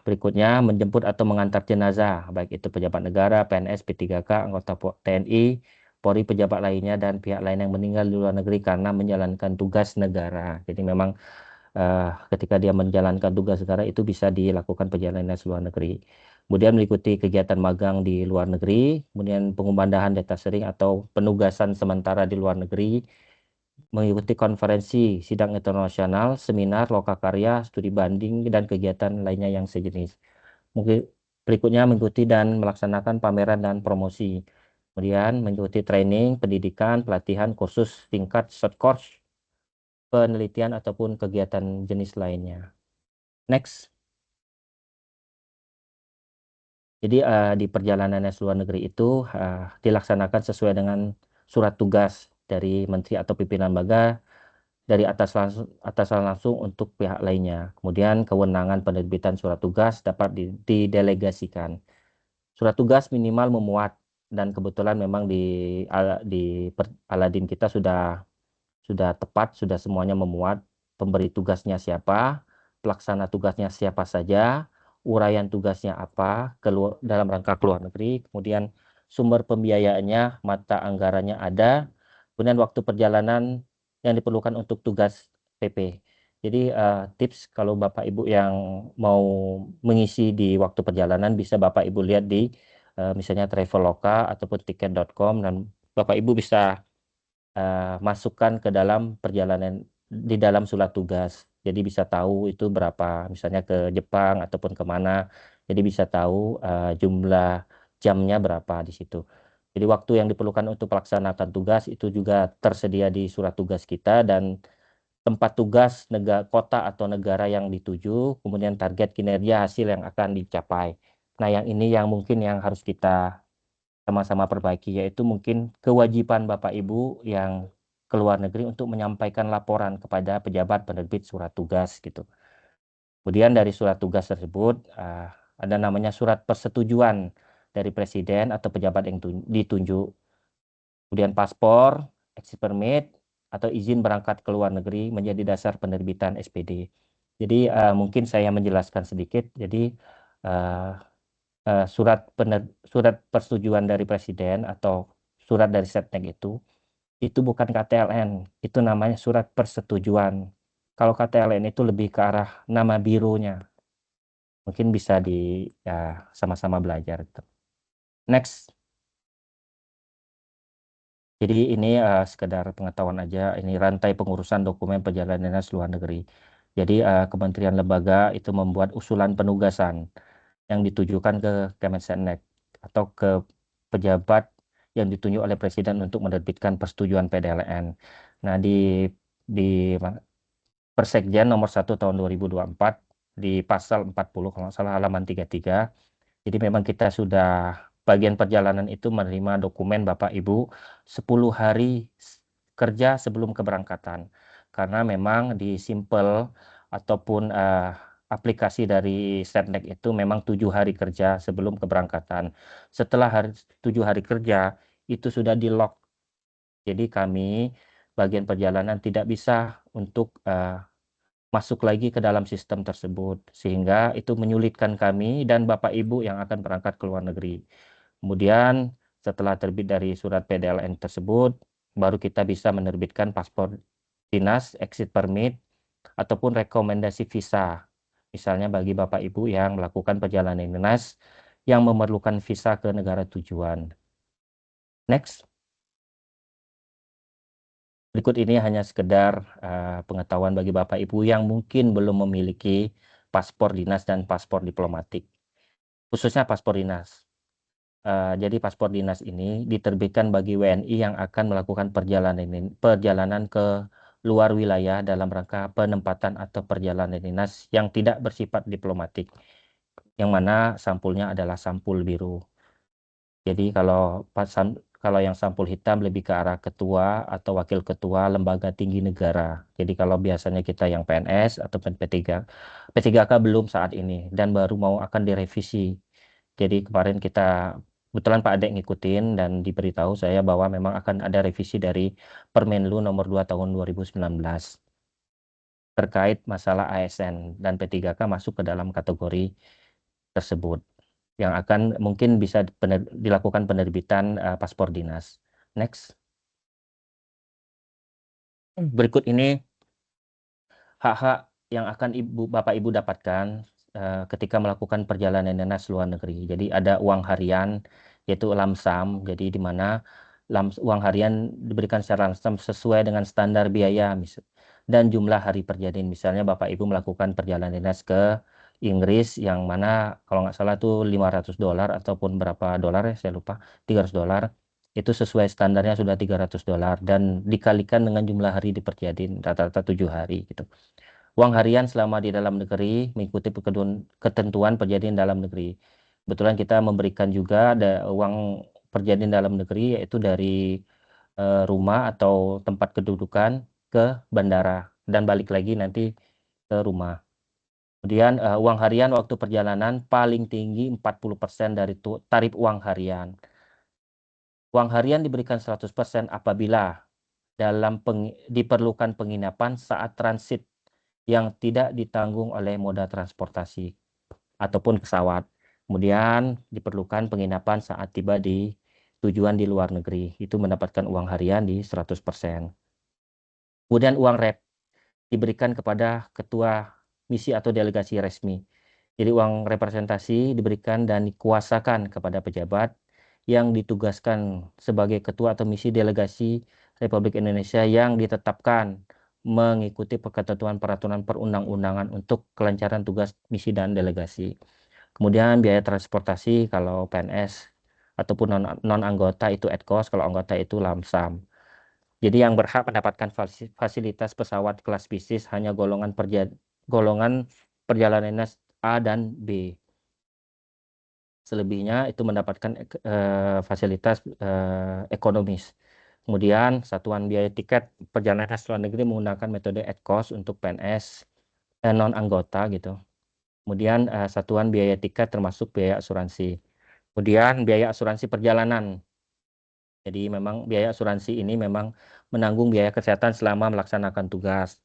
berikutnya menjemput atau mengantar jenazah, baik itu pejabat negara, PNS, P3K, anggota TNI, Polri, pejabat lainnya, dan pihak lain yang meninggal di luar negeri karena menjalankan tugas negara. Jadi memang ketika dia menjalankan tugas negara itu bisa dilakukan perjalanan ke luar negeri. Kemudian mengikuti kegiatan magang di luar negeri, kemudian pengubandahan data sharing atau penugasan sementara di luar negeri, mengikuti konferensi, sidang internasional, seminar, lokakarya, studi banding, dan kegiatan lainnya yang sejenis. Mungkin berikutnya mengikuti dan melaksanakan pameran dan promosi. Kemudian mengikuti training, pendidikan, pelatihan, kursus tingkat short course, penelitian, ataupun kegiatan jenis lainnya. Next. Jadi di perjalanan luar negeri itu dilaksanakan sesuai dengan surat tugas dari menteri atau pimpinan lembaga dari atasan langsung untuk pihak lainnya. Kemudian kewenangan penerbitan surat tugas dapat didelegasikan. Surat tugas minimal memuat, dan kebetulan memang di Aladin kita sudah tepat, sudah semuanya memuat pemberi tugasnya siapa, pelaksana tugasnya siapa saja, uraian tugasnya apa, dalam rangka keluar negeri, kemudian sumber pembiayaannya, mata anggarannya ada, kemudian waktu perjalanan yang diperlukan untuk tugas PP. Jadi tips kalau Bapak Ibu yang mau mengisi di waktu perjalanan bisa Bapak Ibu lihat di misalnya Traveloka ataupun tiket.com, dan Bapak Ibu bisa masukkan ke dalam perjalanan di dalam surat tugas. Jadi bisa tahu itu berapa, misalnya ke Jepang ataupun kemana. Jadi bisa tahu jumlah jamnya berapa di situ. Jadi waktu yang diperlukan untuk melaksanakan tugas itu juga tersedia di surat tugas kita, dan tempat tugas kota atau negara yang dituju, kemudian target kinerja hasil yang akan dicapai. Nah, yang ini yang mungkin yang harus kita sama-sama perbaiki, yaitu mungkin kewajiban Bapak Ibu yang ke luar negeri untuk menyampaikan laporan kepada pejabat penerbit surat tugas gitu. Kemudian dari surat tugas tersebut ada namanya surat persetujuan dari presiden atau pejabat yang ditunjuk. Kemudian paspor, exit permit, atau izin berangkat ke luar negeri menjadi dasar penerbitan SPD. Jadi mungkin saya menjelaskan sedikit. Jadi surat persetujuan dari presiden atau surat dari Setnek itu bukan KTLN, itu namanya surat persetujuan. Kalau KTLN itu lebih ke arah nama bironya. Mungkin bisa sama-sama belajar. Next. Jadi ini sekedar pengetahuan aja, ini rantai pengurusan dokumen perjalanan dinas luar negeri. Jadi kementerian lembaga itu membuat usulan penugasan yang ditujukan ke Kemensetnek atau ke pejabat yang ditunjuk oleh presiden untuk menerbitkan persetujuan PDLN. Nah, di Persekjen nomor 1 tahun 2024 di pasal 40 kalau nggak salah halaman 33. Jadi memang kita sudah bagian perjalanan itu menerima dokumen Bapak Ibu 10 hari kerja sebelum keberangkatan. Karena memang di simpel ataupun aplikasi dari Setnek itu memang 7 hari kerja sebelum keberangkatan. Setelah 7 hari kerja itu sudah di-lock. Jadi kami bagian perjalanan tidak bisa untuk masuk lagi ke dalam sistem tersebut, sehingga itu menyulitkan kami dan Bapak Ibu yang akan berangkat ke luar negeri. Kemudian setelah terbit dari surat PDLN tersebut, baru kita bisa menerbitkan paspor dinas, exit permit, ataupun rekomendasi visa. Misalnya bagi Bapak Ibu yang melakukan perjalanan dinas yang memerlukan visa ke negara tujuan. Next. Berikut ini hanya sekedar pengetahuan bagi Bapak Ibu yang mungkin belum memiliki paspor dinas dan paspor diplomatik, khususnya paspor dinas. Jadi paspor dinas ini diterbitkan bagi WNI yang akan melakukan perjalanan ke luar wilayah dalam rangka penempatan atau perjalanan dinas yang tidak bersifat diplomatik, yang mana sampulnya adalah sampul biru. Jadi kalau yang sampul hitam lebih ke arah ketua atau wakil ketua lembaga tinggi negara. Jadi kalau biasanya kita yang PNS ataupun P3K belum saat ini dan baru mau akan direvisi. Jadi kemarin kebetulan Pak Adek ngikutin dan diberitahu saya bahwa memang akan ada revisi dari Permenlu nomor 2 tahun 2019 terkait masalah ASN dan P3K masuk ke dalam kategori tersebut, yang akan mungkin bisa dilakukan penerbitan paspor dinas. Next. Berikut ini hak-hak yang akan Bapak Ibu dapatkan ketika melakukan perjalanan dinas luar negeri. Jadi ada uang harian, yaitu lamsam, jadi di mana uang harian diberikan secara lamsam sesuai dengan standar biaya dan jumlah hari perjalanan. Misalnya Bapak Ibu melakukan perjalanan dinas ke Inggris yang mana kalau nggak salah tuh $500 ataupun berapa dolar ya saya lupa, $300, itu sesuai standarnya sudah $300 dan dikalikan dengan jumlah hari di perjalanan rata-rata 7 hari gitu. Uang harian selama di dalam negeri mengikuti ketentuan perjalanan dalam negeri. Kebetulan kita memberikan juga ada uang perjalanan dalam negeri, yaitu dari rumah atau tempat kedudukan ke bandara dan balik lagi nanti ke rumah. Kemudian uang harian waktu perjalanan paling tinggi 40% dari tarif uang harian. Uang harian diberikan 100% apabila diperlukan penginapan saat transit yang tidak ditanggung oleh moda transportasi ataupun pesawat. Kemudian diperlukan penginapan saat tiba di tujuan di luar negeri. Itu mendapatkan uang harian di 100%. Kemudian uang rep diberikan kepada ketua misi atau delegasi resmi. Jadi uang representasi diberikan dan dikuasakan kepada pejabat yang ditugaskan sebagai ketua atau misi delegasi Republik Indonesia yang ditetapkan mengikuti ketentuan peraturan perundang-undangan untuk kelancaran tugas misi dan delegasi. Kemudian biaya transportasi kalau PNS ataupun non-anggota itu ad cost, kalau anggota itu lamsam. Jadi yang berhak mendapatkan fasilitas pesawat kelas bisnis hanya golongan perjalanan dinas A dan B. Selebihnya itu mendapatkan fasilitas ekonomis. Kemudian satuan biaya tiket perjalanan dinas luar negeri menggunakan metode ad cost untuk PNS non-anggota gitu. Kemudian satuan biaya tiket termasuk biaya asuransi. Kemudian biaya asuransi perjalanan. Jadi memang biaya asuransi ini memang menanggung biaya kesehatan selama melaksanakan tugas.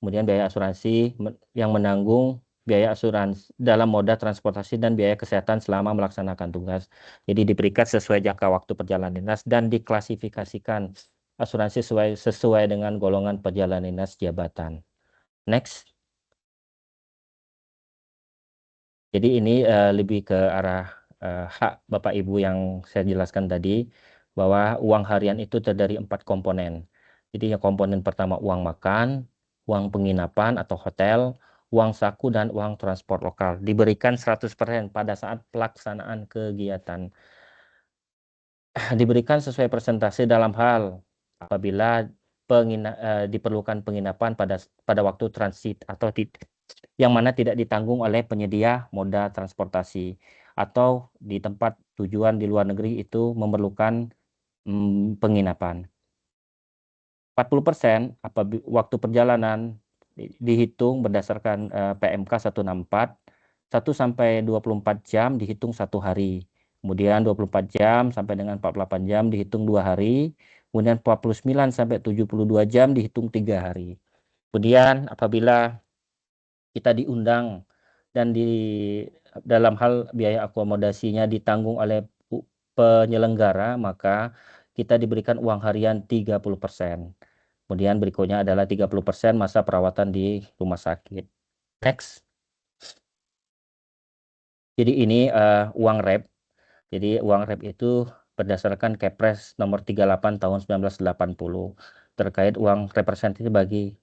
Kemudian biaya asuransi yang menanggung biaya asuransi dalam moda transportasi dan biaya kesehatan selama melaksanakan tugas. Jadi diberikan sesuai jangka waktu perjalanan dinas dan diklasifikasikan asuransi sesuai dengan golongan perjalanan dinas jabatan. Next. Jadi ini lebih ke arah hak Bapak Ibu yang saya jelaskan tadi, bahwa uang harian itu terdiri 4 komponen. Jadi yang komponen pertama uang makan, uang penginapan atau hotel, uang saku, dan uang transport lokal. Diberikan 100% pada saat pelaksanaan kegiatan. Diberikan sesuai persentase dalam hal apabila diperlukan penginapan pada waktu transit atau yang mana tidak ditanggung oleh penyedia moda transportasi, atau di tempat tujuan di luar negeri itu memerlukan penginapan. 40% waktu perjalanan dihitung berdasarkan PMK 164, 1 sampai 24 jam dihitung 1 hari. Kemudian 24 jam sampai dengan 48 jam dihitung 2 hari. Kemudian 49 sampai 72 jam dihitung 3 hari. Kemudian apabila kita diundang dan dalam hal biaya akomodasinya ditanggung oleh penyelenggara, maka kita diberikan uang harian 30%. Kemudian berikutnya adalah 30% masa perawatan di rumah sakit. Next. Jadi ini uang rep. Jadi uang rep itu berdasarkan Kepres nomor 38 tahun 1980 terkait uang representatif bagi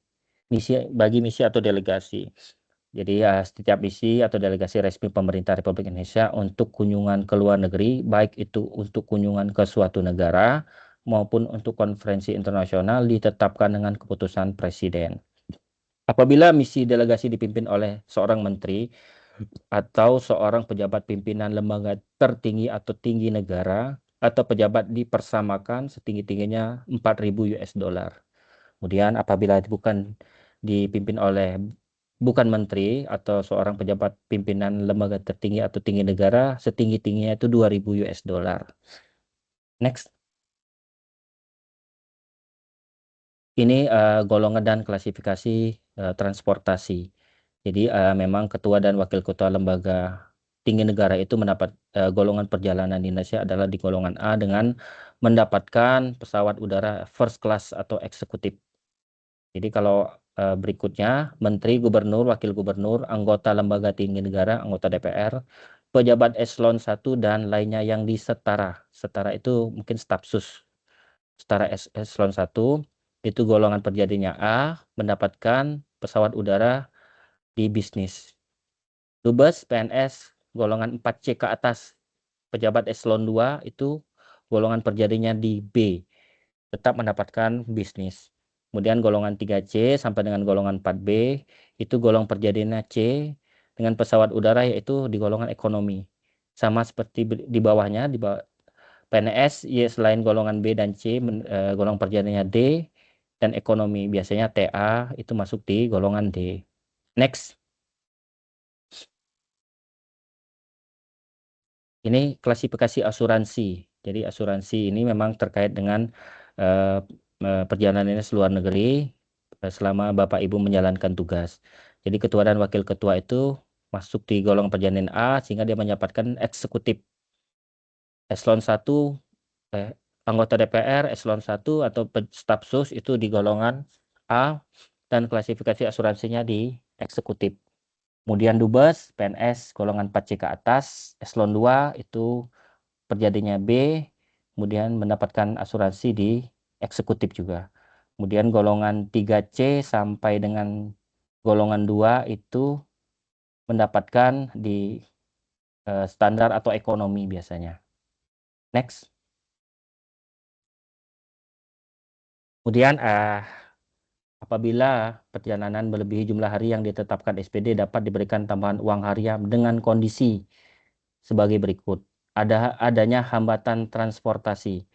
misi atau delegasi. Jadi setiap misi atau delegasi resmi pemerintah Republik Indonesia untuk kunjungan ke luar negeri, baik itu untuk kunjungan ke suatu negara maupun untuk konferensi internasional ditetapkan dengan keputusan Presiden. Apabila misi delegasi dipimpin oleh seorang menteri atau seorang pejabat pimpinan lembaga tertinggi atau tinggi negara atau pejabat dipersamakan setinggi-tingginya 4.000 US dollar. Kemudian apabila dipimpin oleh bukan menteri atau seorang pejabat pimpinan lembaga tertinggi atau tinggi negara, setinggi-tingginya itu 2.000 US dollar. Next. Ini golongan dan klasifikasi transportasi. Jadi memang ketua dan wakil ketua lembaga tinggi negara itu mendapat golongan perjalanan dinasnya adalah di golongan A dengan mendapatkan pesawat udara first class atau eksekutif. Jadi kalau berikutnya menteri, gubernur, wakil gubernur, anggota lembaga tinggi negara, anggota DPR, pejabat eselon 1 dan lainnya yang disetara. Setara itu mungkin stafsus. Setara eselon 1 itu golongan perjadinya A mendapatkan pesawat udara di bisnis. Dubes PNS golongan 4C ke atas, pejabat eselon 2 itu golongan perjadinya di B, tetap mendapatkan bisnis. Kemudian golongan 3C sampai dengan golongan 4B itu golongan perjadinya C dengan pesawat udara yaitu di golongan ekonomi. Sama seperti di bawahnya, di bawah PNS ya, selain golongan B dan C golongan perjadinya D dan ekonomi, biasanya TA itu masuk di golongan D. Next. Ini klasifikasi asuransi. Jadi asuransi ini memang terkait dengan perjalanan dinas luar negeri selama Bapak Ibu menjalankan tugas. Jadi ketua dan wakil ketua itu masuk di golongan perjalanan A sehingga dia mendapatkan eksekutif. Eselon 1 anggota DPR eselon 1 atau stafsus itu di golongan A dan klasifikasi asuransinya di eksekutif. Kemudian dubes PNS golongan 4C ke atas, eselon 2 itu perjadinya B, kemudian mendapatkan asuransi di eksekutif juga. Kemudian golongan 3C sampai dengan golongan 2 itu mendapatkan di standar atau ekonomi biasanya. Next. Kemudian apabila perjalanan melebihi jumlah hari yang ditetapkan SPD dapat diberikan tambahan uang harian dengan kondisi sebagai berikut. Adanya hambatan transportasi.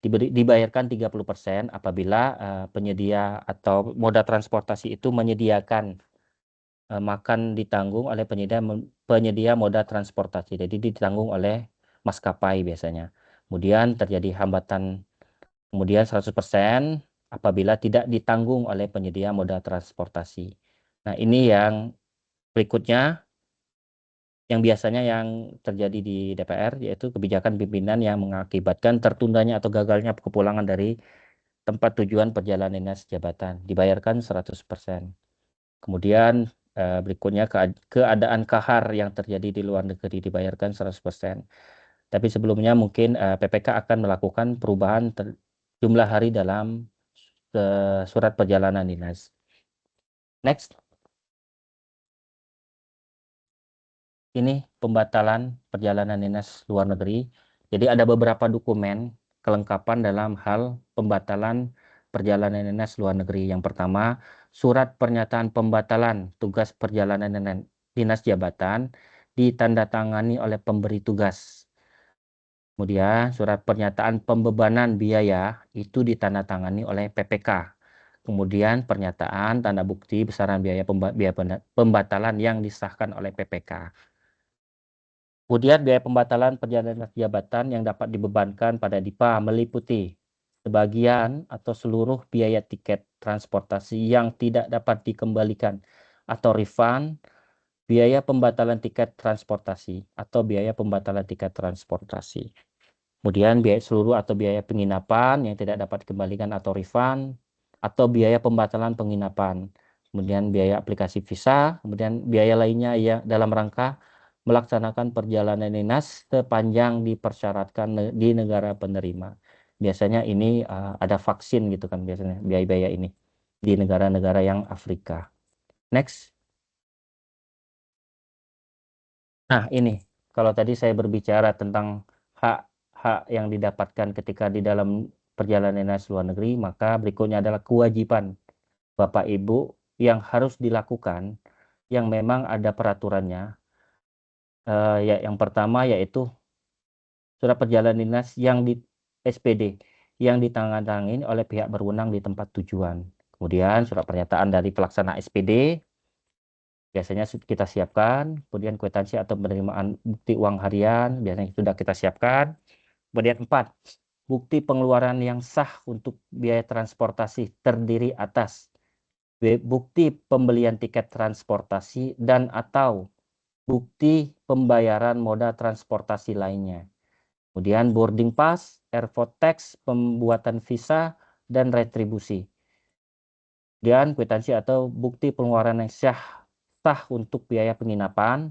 Dibayarkan 30% apabila penyedia atau moda transportasi itu menyediakan makan ditanggung oleh penyedia moda transportasi. Jadi ditanggung oleh maskapai biasanya. Kemudian terjadi hambatan, kemudian 100% apabila tidak ditanggung oleh penyedia moda transportasi. Nah, ini yang berikutnya yang biasanya yang terjadi di DPR, yaitu kebijakan pimpinan yang mengakibatkan tertundanya atau gagalnya kepulangan dari tempat tujuan perjalanan dinas jabatan, dibayarkan 100%. Kemudian berikutnya keadaan kahar yang terjadi di luar negeri dibayarkan 100%. Tapi sebelumnya mungkin PPK akan melakukan perubahan jumlah hari dalam surat perjalanan dinas. Next. Ini pembatalan perjalanan dinas luar negeri. Jadi ada beberapa dokumen kelengkapan dalam hal pembatalan perjalanan dinas luar negeri. Yang pertama, surat pernyataan pembatalan tugas perjalanan dinas jabatan ditandatangani oleh pemberi tugas. Kemudian surat pernyataan pembebanan biaya itu ditandatangani oleh PPK. Kemudian pernyataan tanda bukti besaran biaya pembatalan yang disahkan oleh PPK. Kemudian biaya pembatalan perjalanan jabatan yang dapat dibebankan pada DIPA meliputi sebagian atau seluruh biaya tiket transportasi yang tidak dapat dikembalikan atau refund, biaya pembatalan tiket transportasi atau biaya pembatalan tiket transportasi. Kemudian biaya seluruh atau biaya penginapan yang tidak dapat dikembalikan atau refund, atau biaya pembatalan penginapan. Kemudian biaya aplikasi visa, kemudian biaya lainnya yang dalam rangka melaksanakan perjalanan dinas sepanjang dipersyaratkan di negara penerima. Biasanya ini ada vaksin gitu kan biasanya biaya-biaya ini di negara-negara yang Afrika. Next. Nah, ini kalau tadi saya berbicara tentang hak yang didapatkan ketika di dalam perjalanan dinas luar negeri, maka berikutnya adalah kewajiban Bapak Ibu yang harus dilakukan yang memang ada peraturannya. Ya, yang pertama yaitu surat perjalanan dinas yang di SPD yang ditandatangani oleh pihak berwenang di tempat tujuan. Kemudian surat pernyataan dari pelaksana SPD biasanya kita siapkan, kemudian kwitansi atau penerimaan bukti uang harian biasanya sudah kita siapkan. Kemudian 4, bukti pengeluaran yang sah untuk biaya transportasi terdiri atas bukti pembelian tiket transportasi dan atau bukti pembayaran moda transportasi lainnya. Kemudian boarding pass, airport tax, pembuatan visa, dan retribusi. Kemudian kwitansi atau bukti pengeluaran yang sah untuk biaya penginapan.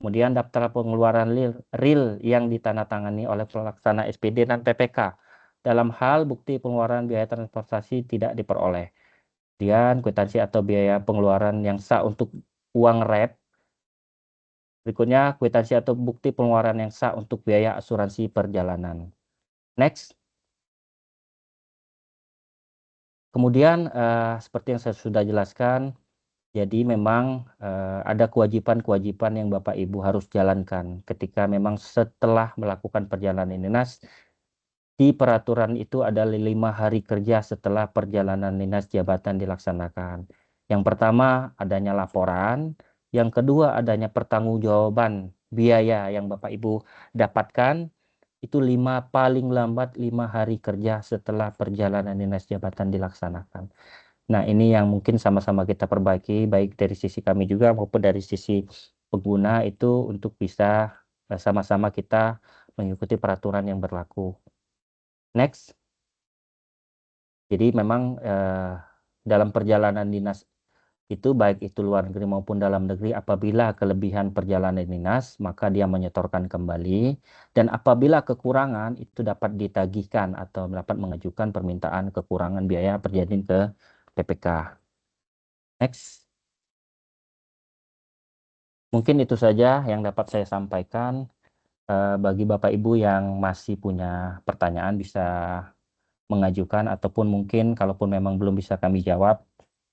Kemudian daftar pengeluaran real yang ditandatangani oleh pelaksana SPD dan PPK. Dalam hal bukti pengeluaran biaya transportasi tidak diperoleh. Kemudian kwitansi atau biaya pengeluaran yang sah untuk uang rep. Berikutnya kwitansi atau bukti pengeluaran yang sah untuk biaya asuransi perjalanan. Next. Kemudian seperti yang saya sudah jelaskan, jadi memang ada kewajiban-kewajiban yang Bapak Ibu harus jalankan ketika memang setelah melakukan perjalanan dinas. Di peraturan itu ada 5 hari kerja setelah perjalanan dinas jabatan dilaksanakan. Yang pertama adanya laporan, yang kedua adanya pertanggungjawaban biaya yang Bapak Ibu dapatkan, itu paling lambat 5 hari kerja setelah perjalanan dinas jabatan dilaksanakan. Nah, ini yang mungkin sama-sama kita perbaiki, baik dari sisi kami juga maupun dari sisi pengguna itu untuk bisa sama-sama kita mengikuti peraturan yang berlaku. Next. Jadi memang dalam perjalanan dinas itu baik itu luar negeri maupun dalam negeri, apabila kelebihan perjalanan dinas maka dia menyetorkan kembali, dan apabila kekurangan itu dapat ditagihkan atau dapat mengajukan permintaan kekurangan biaya perjalanan ke PPK. Next. Mungkin itu saja yang dapat saya sampaikan. Bagi Bapak Ibu yang masih punya pertanyaan bisa mengajukan, ataupun mungkin kalaupun memang belum bisa kami jawab,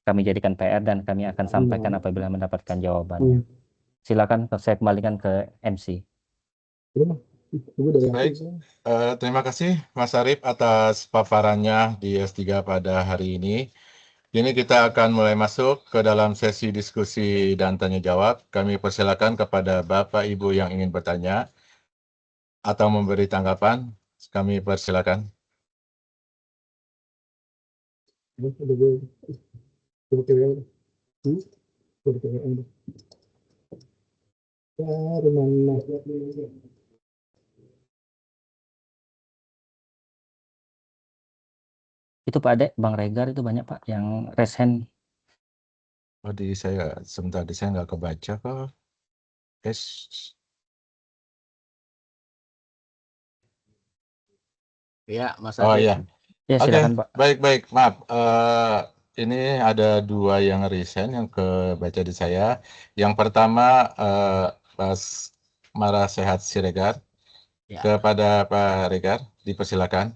kami jadikan PR dan kami akan sampaikan apabila mendapatkan jawabannya. Silakan saya kembalikan ke MC. Baik, terima kasih Mas Arif atas paparannya di S3 pada hari ini. Kini kita akan mulai masuk ke dalam sesi diskusi dan tanya jawab. Kami persilakan kepada Bapak Ibu yang ingin bertanya atau memberi tanggapan. Kami persilakan. Itu Pak Ade, Bang Regar itu banyak Pak yang raise hand. Oh, saya sebentar saya nggak kebaca kok. Yes. Ya, Mas Oh Ade. ya. Ya, Oke, silakan Pak. baik. Maaf, ini ada 2 yang resign yang kebaca di saya. Yang pertama, Mas Mara Sehat Siregar. Ya. Kepada Pak Regar, dipersilakan.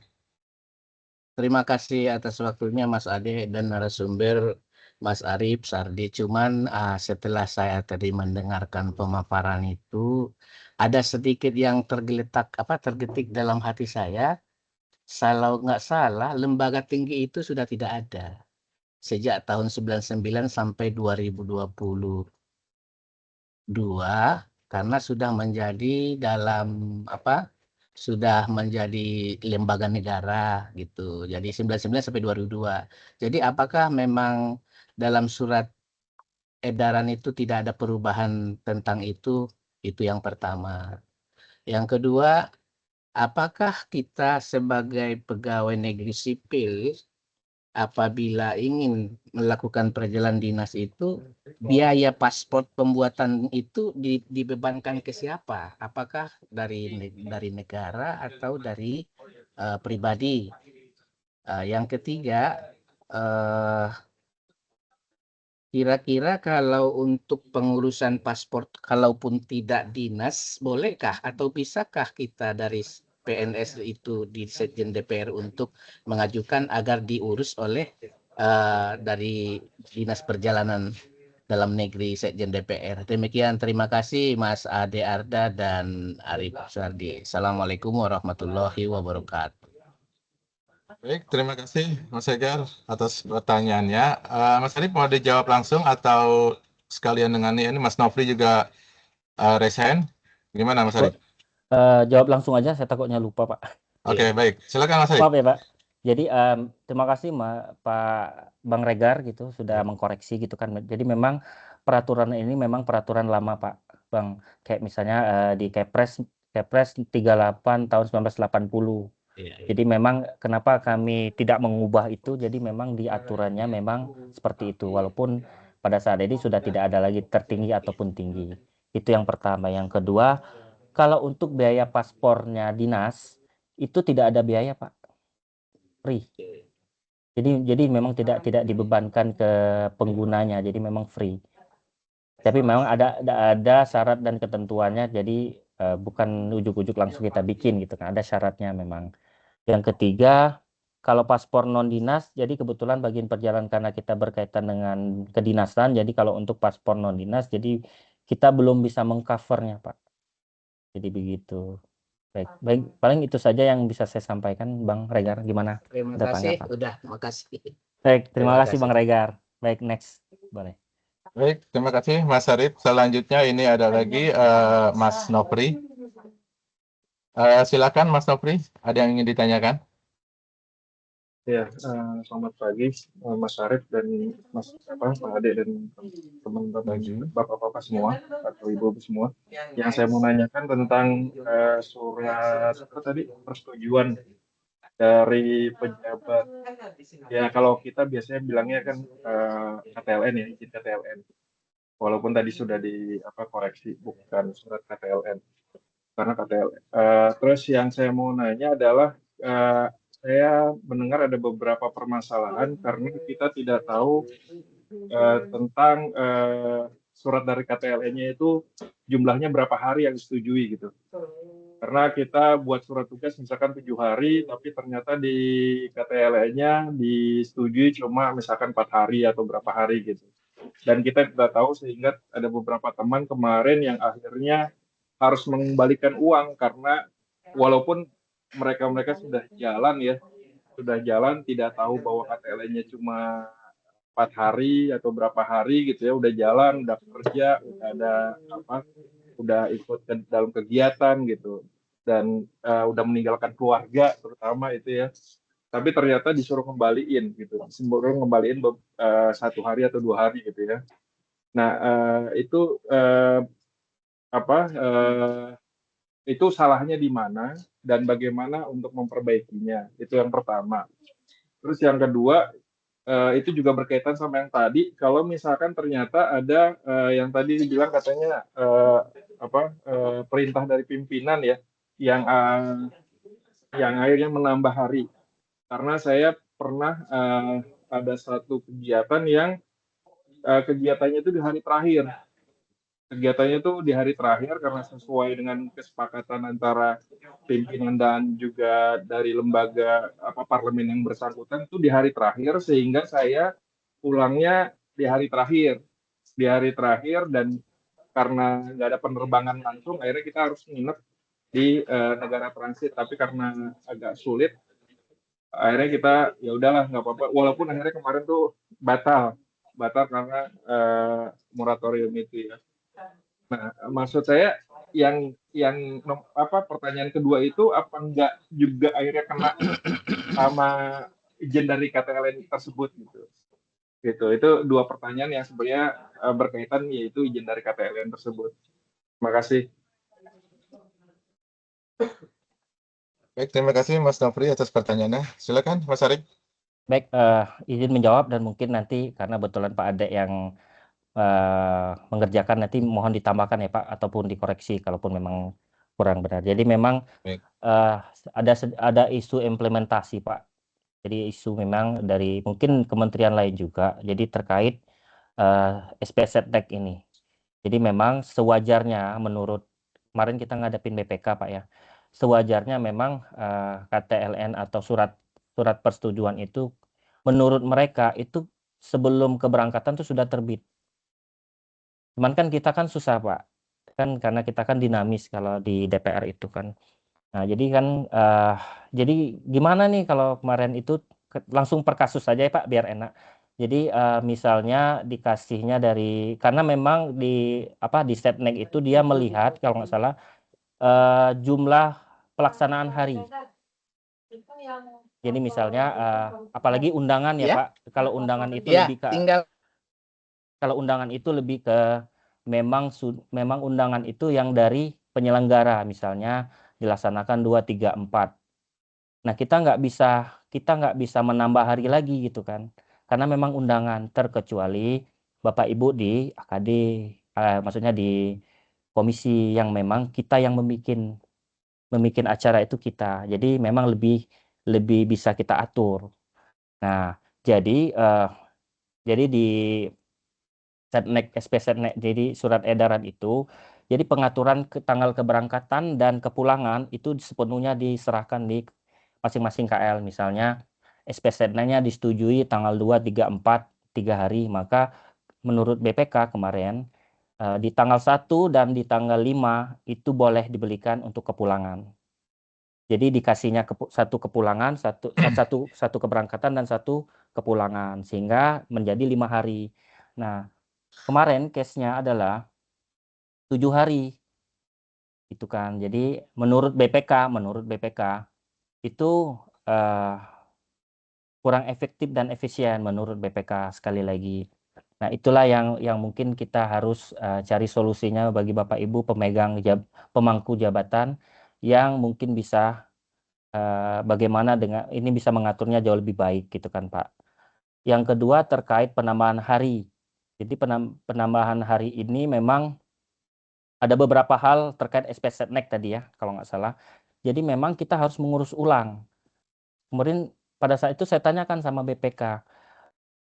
Terima kasih atas waktunya Mas Ade dan narasumber Mas Arif Sardi. Cuman setelah saya tadi mendengarkan pemaparan itu, ada sedikit yang tergetik dalam hati saya. Kalau nggak salah, lembaga tinggi itu sudah tidak ada. sejak tahun 99 sampai 2022 karena sudah menjadi sudah menjadi lembaga negara gitu. Jadi 99 sampai 2002. Jadi apakah memang dalam surat edaran itu tidak ada perubahan tentang itu? Itu yang pertama. Yang kedua, apakah kita sebagai pegawai negeri sipil apabila ingin melakukan perjalanan dinas itu biaya paspor pembuatan itu dibebankan ke siapa? Apakah dari negara atau dari pribadi? Yang ketiga, kira-kira kalau untuk pengurusan paspor kalaupun tidak dinas, bolehkah atau bisakah kita dari PNS itu di Sekjen DPR untuk mengajukan agar diurus oleh dari Dinas Perjalanan Dalam Negeri Sekjen DPR. Demikian, terima kasih Mas Ade Arda dan Arif Sardi. Assalamualaikum warahmatullahi wabarakatuh. Baik, terima kasih Mas Egar atas pertanyaannya. Mas Arif mau dijawab langsung atau sekalian dengan ini Mas Nofri juga resign? Gimana Mas Arif? Jawab langsung aja, saya takutnya lupa Pak. Oke, baik. Silakan Mas Arif. Maaf ya Pak. Jadi terima kasih Pak Bang Regar gitu sudah mengkoreksi gitu kan. Jadi memang peraturan ini memang peraturan lama Pak Bang. Kayak misalnya di Kepres 38 tahun 1980. Jadi memang kenapa kami tidak mengubah itu, jadi memang di aturannya memang seperti itu. Walaupun pada saat ini sudah tidak ada lagi tertinggi ataupun tinggi. Itu yang pertama. Yang kedua, kalau untuk biaya paspornya dinas, itu tidak ada biaya Pak. Free. Jadi memang tidak dibebankan ke penggunanya, jadi memang free. Tapi memang ada syarat dan ketentuannya, jadi bukan ujuk-ujuk langsung kita bikin gitu kan, ada syaratnya memang. Yang ketiga, kalau paspor non dinas, jadi kebetulan bagian perjalanan karena kita berkaitan dengan kedinasan, jadi kalau untuk paspor non dinas, jadi kita belum bisa mengcovernya Pak. Jadi begitu. Baik, paling itu saja yang bisa saya sampaikan, Bang Regar. Gimana? Terima Ada kasih, tanggapan? udah, makasih. Baik, terima Terima kasih kasih. Bang Regar. Baik, next. Boleh. Baik, terima kasih Mas Arif. Selanjutnya ini ada lagi Mas Nofri. Silakan Mas Nofri, ada yang ingin ditanyakan? Ya, selamat pagi Mas Arif dan Pak Ade dan teman-teman bapak-bapak semua atau ibu semua. Yang saya mau nanyakan tentang surat persetujuan dari pejabat. Ya, kalau kita biasanya bilangnya kan KTLN ya, izin KTLN. Walaupun tadi sudah koreksi bukan surat KTLN karena KTLN. Terus yang saya mau nanya adalah saya mendengar ada beberapa permasalahan karena kita tidak tahu tentang surat dari KTLN-nya itu jumlahnya berapa hari yang disetujui gitu. Karena kita buat surat tugas misalkan 7 hari, tapi ternyata di KTLN-nya disetujui cuma misalkan 4 hari atau berapa hari gitu. Dan kita tidak tahu sehingga ada beberapa teman kemarin yang akhirnya harus mengembalikan uang karena walaupun mereka sudah jalan tidak tahu bahwa KTLN-nya cuma 4 hari atau berapa hari gitu ya, udah jalan, udah kerja, udah ikut dalam kegiatan gitu dan udah meninggalkan keluarga terutama itu ya. Tapi ternyata disuruh kembaliin gitu, disuruh kembaliin 1 hari atau 2 hari gitu ya. Nah itu salahnya di mana dan bagaimana untuk memperbaikinya, itu yang pertama. Terus yang kedua itu juga berkaitan sama yang tadi, kalau misalkan ternyata ada yang tadi dibilang katanya perintah dari pimpinan ya yang akhirnya menambah hari. Karena saya pernah ada satu kegiatan yang kegiatannya itu di hari terakhir. Kegiatannya itu di hari terakhir karena sesuai dengan kesepakatan antara pimpinan dan juga dari lembaga parlemen yang bersangkutan itu di hari terakhir, sehingga saya pulangnya di hari terakhir dan karena nggak ada penerbangan langsung akhirnya kita harus nginep di negara transit, tapi karena agak sulit akhirnya kita ya udahlah nggak apa-apa, walaupun akhirnya kemarin tuh batal karena moratorium itu ya. Nah, maksud saya yang pertanyaan kedua itu apa enggak juga akhirnya kena sama izin dari KTLN tersebut gitu. Itu dua pertanyaan yang sebenarnya berkaitan, yaitu izin dari KTLN tersebut. Terima kasih. Baik, terima kasih Mas Nofri atas pertanyaannya. Silakan Mas Arif. Baik, izin menjawab dan mungkin nanti karena betulan Pak Ade yang mengerjakan, nanti mohon ditambahkan ya Pak, ataupun dikoreksi kalaupun memang kurang benar. Jadi memang Baik. ada isu implementasi Pak. Jadi isu memang dari mungkin kementerian lain juga. Jadi terkait SPSetnek ini. Jadi memang sewajarnya menurut kemarin kita ngadepin BPK Pak ya. Sewajarnya memang KTLN atau surat persetujuan itu menurut mereka itu sebelum keberangkatan itu sudah terbit. Cuman kan kita kan susah Pak. Kan karena kita kan dinamis kalau di DPR itu kan. Nah, jadi kan jadi gimana nih kalau kemarin itu langsung per kasus saja ya Pak biar enak. Jadi misalnya dikasihnya dari, karena memang di Setnek itu dia melihat kalau nggak salah jumlah pelaksanaan hari. Jadi misalnya apalagi undangan ya Pak, kalau undangan itu lebih ke kalau undangan itu lebih ke memang undangan itu yang dari penyelenggara, misalnya dilaksanakan 2, 3, 4. Nah, kita nggak bisa menambah hari lagi gitu kan, karena memang undangan, terkecuali Bapak Ibu di AKD, maksudnya di komisi yang memang kita yang membikin acara itu kita. Jadi memang lebih bisa kita atur. Nah, jadi di Setnek, SPSetnek, jadi surat edaran itu, jadi pengaturan tanggal keberangkatan dan kepulangan itu sepenuhnya diserahkan di masing-masing KL. Misalnya SPSetnek-nya disetujui tanggal 2, 3, 4, 3 hari, maka menurut BPK kemarin di tanggal 1 dan di tanggal 5 itu boleh dibelikan untuk kepulangan. Jadi dikasihnya satu kepulangan, satu keberangkatan dan satu kepulangan, sehingga menjadi 5 hari. Nah, kemarin case-nya adalah 7 hari. Itu kan. Jadi menurut BPK itu kurang efektif dan efisien menurut BPK sekali lagi. Nah, itulah yang mungkin kita harus cari solusinya bagi Bapak Ibu pemangku jabatan yang mungkin bisa bagaimana dengan ini bisa mengaturnya jauh lebih baik gitu kan Pak. Yang kedua terkait penambahan hari. Jadi penambahan hari ini memang ada beberapa hal terkait SPSetnek tadi ya, kalau nggak salah. Jadi memang kita harus mengurus ulang. Kemudian pada saat itu saya tanyakan sama BPK,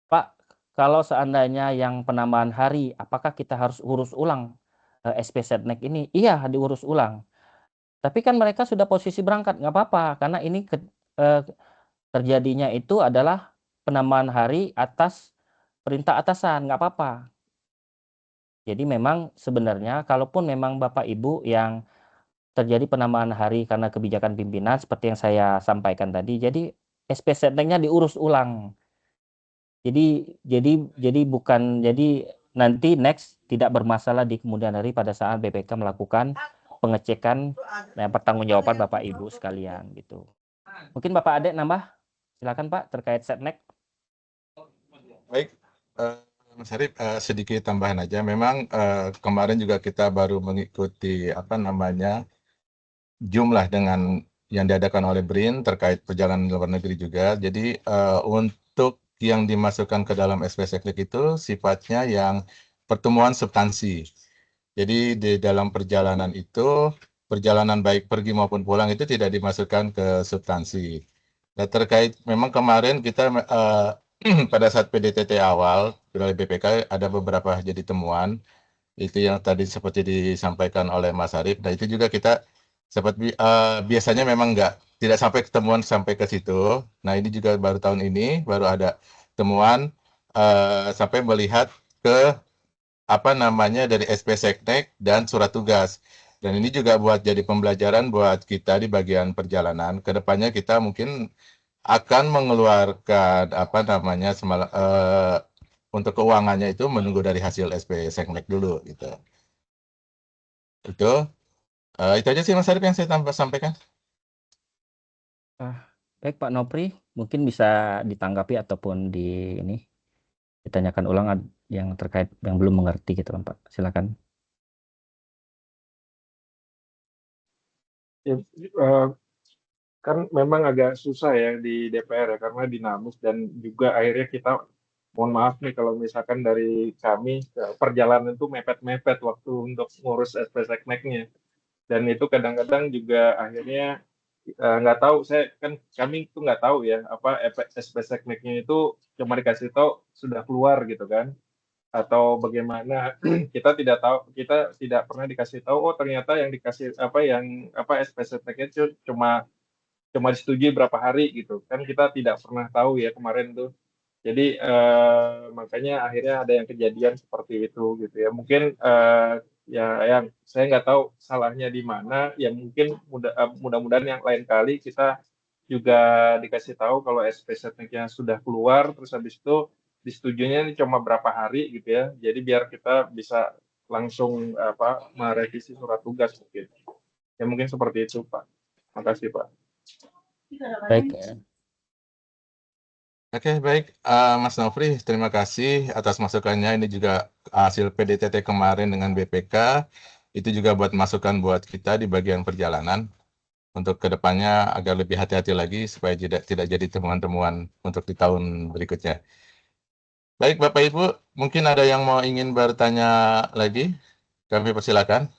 Pak, kalau seandainya yang penambahan hari, apakah kita harus urus ulang SPSetnek ini? Iya, diurus ulang. Tapi kan mereka sudah posisi berangkat, nggak apa-apa, karena ini terjadinya itu adalah penambahan hari atas perintah atasan, nggak apa-apa. Jadi memang sebenarnya kalaupun memang Bapak Ibu yang terjadi penambahan hari karena kebijakan pimpinan seperti yang saya sampaikan tadi, jadi SPSetnek-nya diurus ulang. Jadi bukan, jadi nanti next tidak bermasalah di kemudian hari pada saat BPK melakukan pengecekan pertanggungjawaban Bapak Ibu sekalian gitu. Mungkin Bapak Ade nambah, silakan Pak terkait Setnek. Baik, Mas Arif, sedikit tambahan aja. Memang kemarin juga kita baru mengikuti jumlah dengan yang diadakan oleh BRIN terkait perjalanan luar negeri juga. Jadi untuk yang dimasukkan ke dalam SPSetnek itu sifatnya yang pertemuan substansi. Jadi di dalam perjalanan itu, perjalanan baik pergi maupun pulang itu tidak dimasukkan ke substansi. Nah, terkait memang kemarin kita pada saat PDTT awal dari BPK ada beberapa jadi temuan, itu yang tadi seperti disampaikan oleh Mas Arif. Nah, itu juga kita seperti biasanya memang tidak sampai ketemuan sampai ke situ. Nah, ini juga baru tahun ini baru ada temuan sampai melihat ke dari SPSetnek dan surat tugas. Dan ini juga buat jadi pembelajaran buat kita di bagian perjalanan. Kedepannya kita mungkin akan mengeluarkan apa namanya untuk keuangannya itu menunggu dari hasil SP Seknek dulu gitu. Itu aja sih Mas Arif yang saya sampaikan. Baik Pak Nopri, mungkin bisa ditanggapi ataupun ditanyakan ulang yang terkait yang belum mengerti gitu kan Pak. Silakan. Ya, kan memang agak susah ya di DPR ya karena dinamis dan juga akhirnya kita mohon maaf nih kalau misalkan dari kami perjalanan itu mepet-mepet waktu untuk ngurus SP Sekneknya dan itu kadang-kadang juga akhirnya nggak tahu kami itu nggak tahu ya apa SP Sekneknya itu cuma dikasih tahu sudah keluar gitu kan atau bagaimana kita tidak pernah dikasih tahu oh ternyata yang dikasih apa SP Sekneknya itu cuma disetujui berapa hari gitu kan kita tidak pernah tahu ya kemarin tuh jadi makanya akhirnya ada yang kejadian seperti itu gitu ya mungkin ya yang saya nggak tahu salahnya di mana ya mungkin mudah-mudahan yang lain kali kita juga dikasih tahu kalau SP Setnek-nya sudah keluar terus habis itu disetujuinya ini cuma berapa hari gitu ya jadi biar kita bisa langsung merevisi surat tugas mungkin seperti itu Pak. Makasih Pak. Baik. Oke, baik. Mas Nofri, terima kasih atas masukannya. Ini juga hasil PDTT kemarin dengan BPK. Itu juga buat masukan buat kita di bagian perjalanan. Untuk kedepannya agar lebih hati-hati lagi supaya tidak jadi temuan-temuan untuk di tahun berikutnya. Baik, Bapak Ibu, mungkin ada yang mau ingin bertanya lagi? Kami persilakan.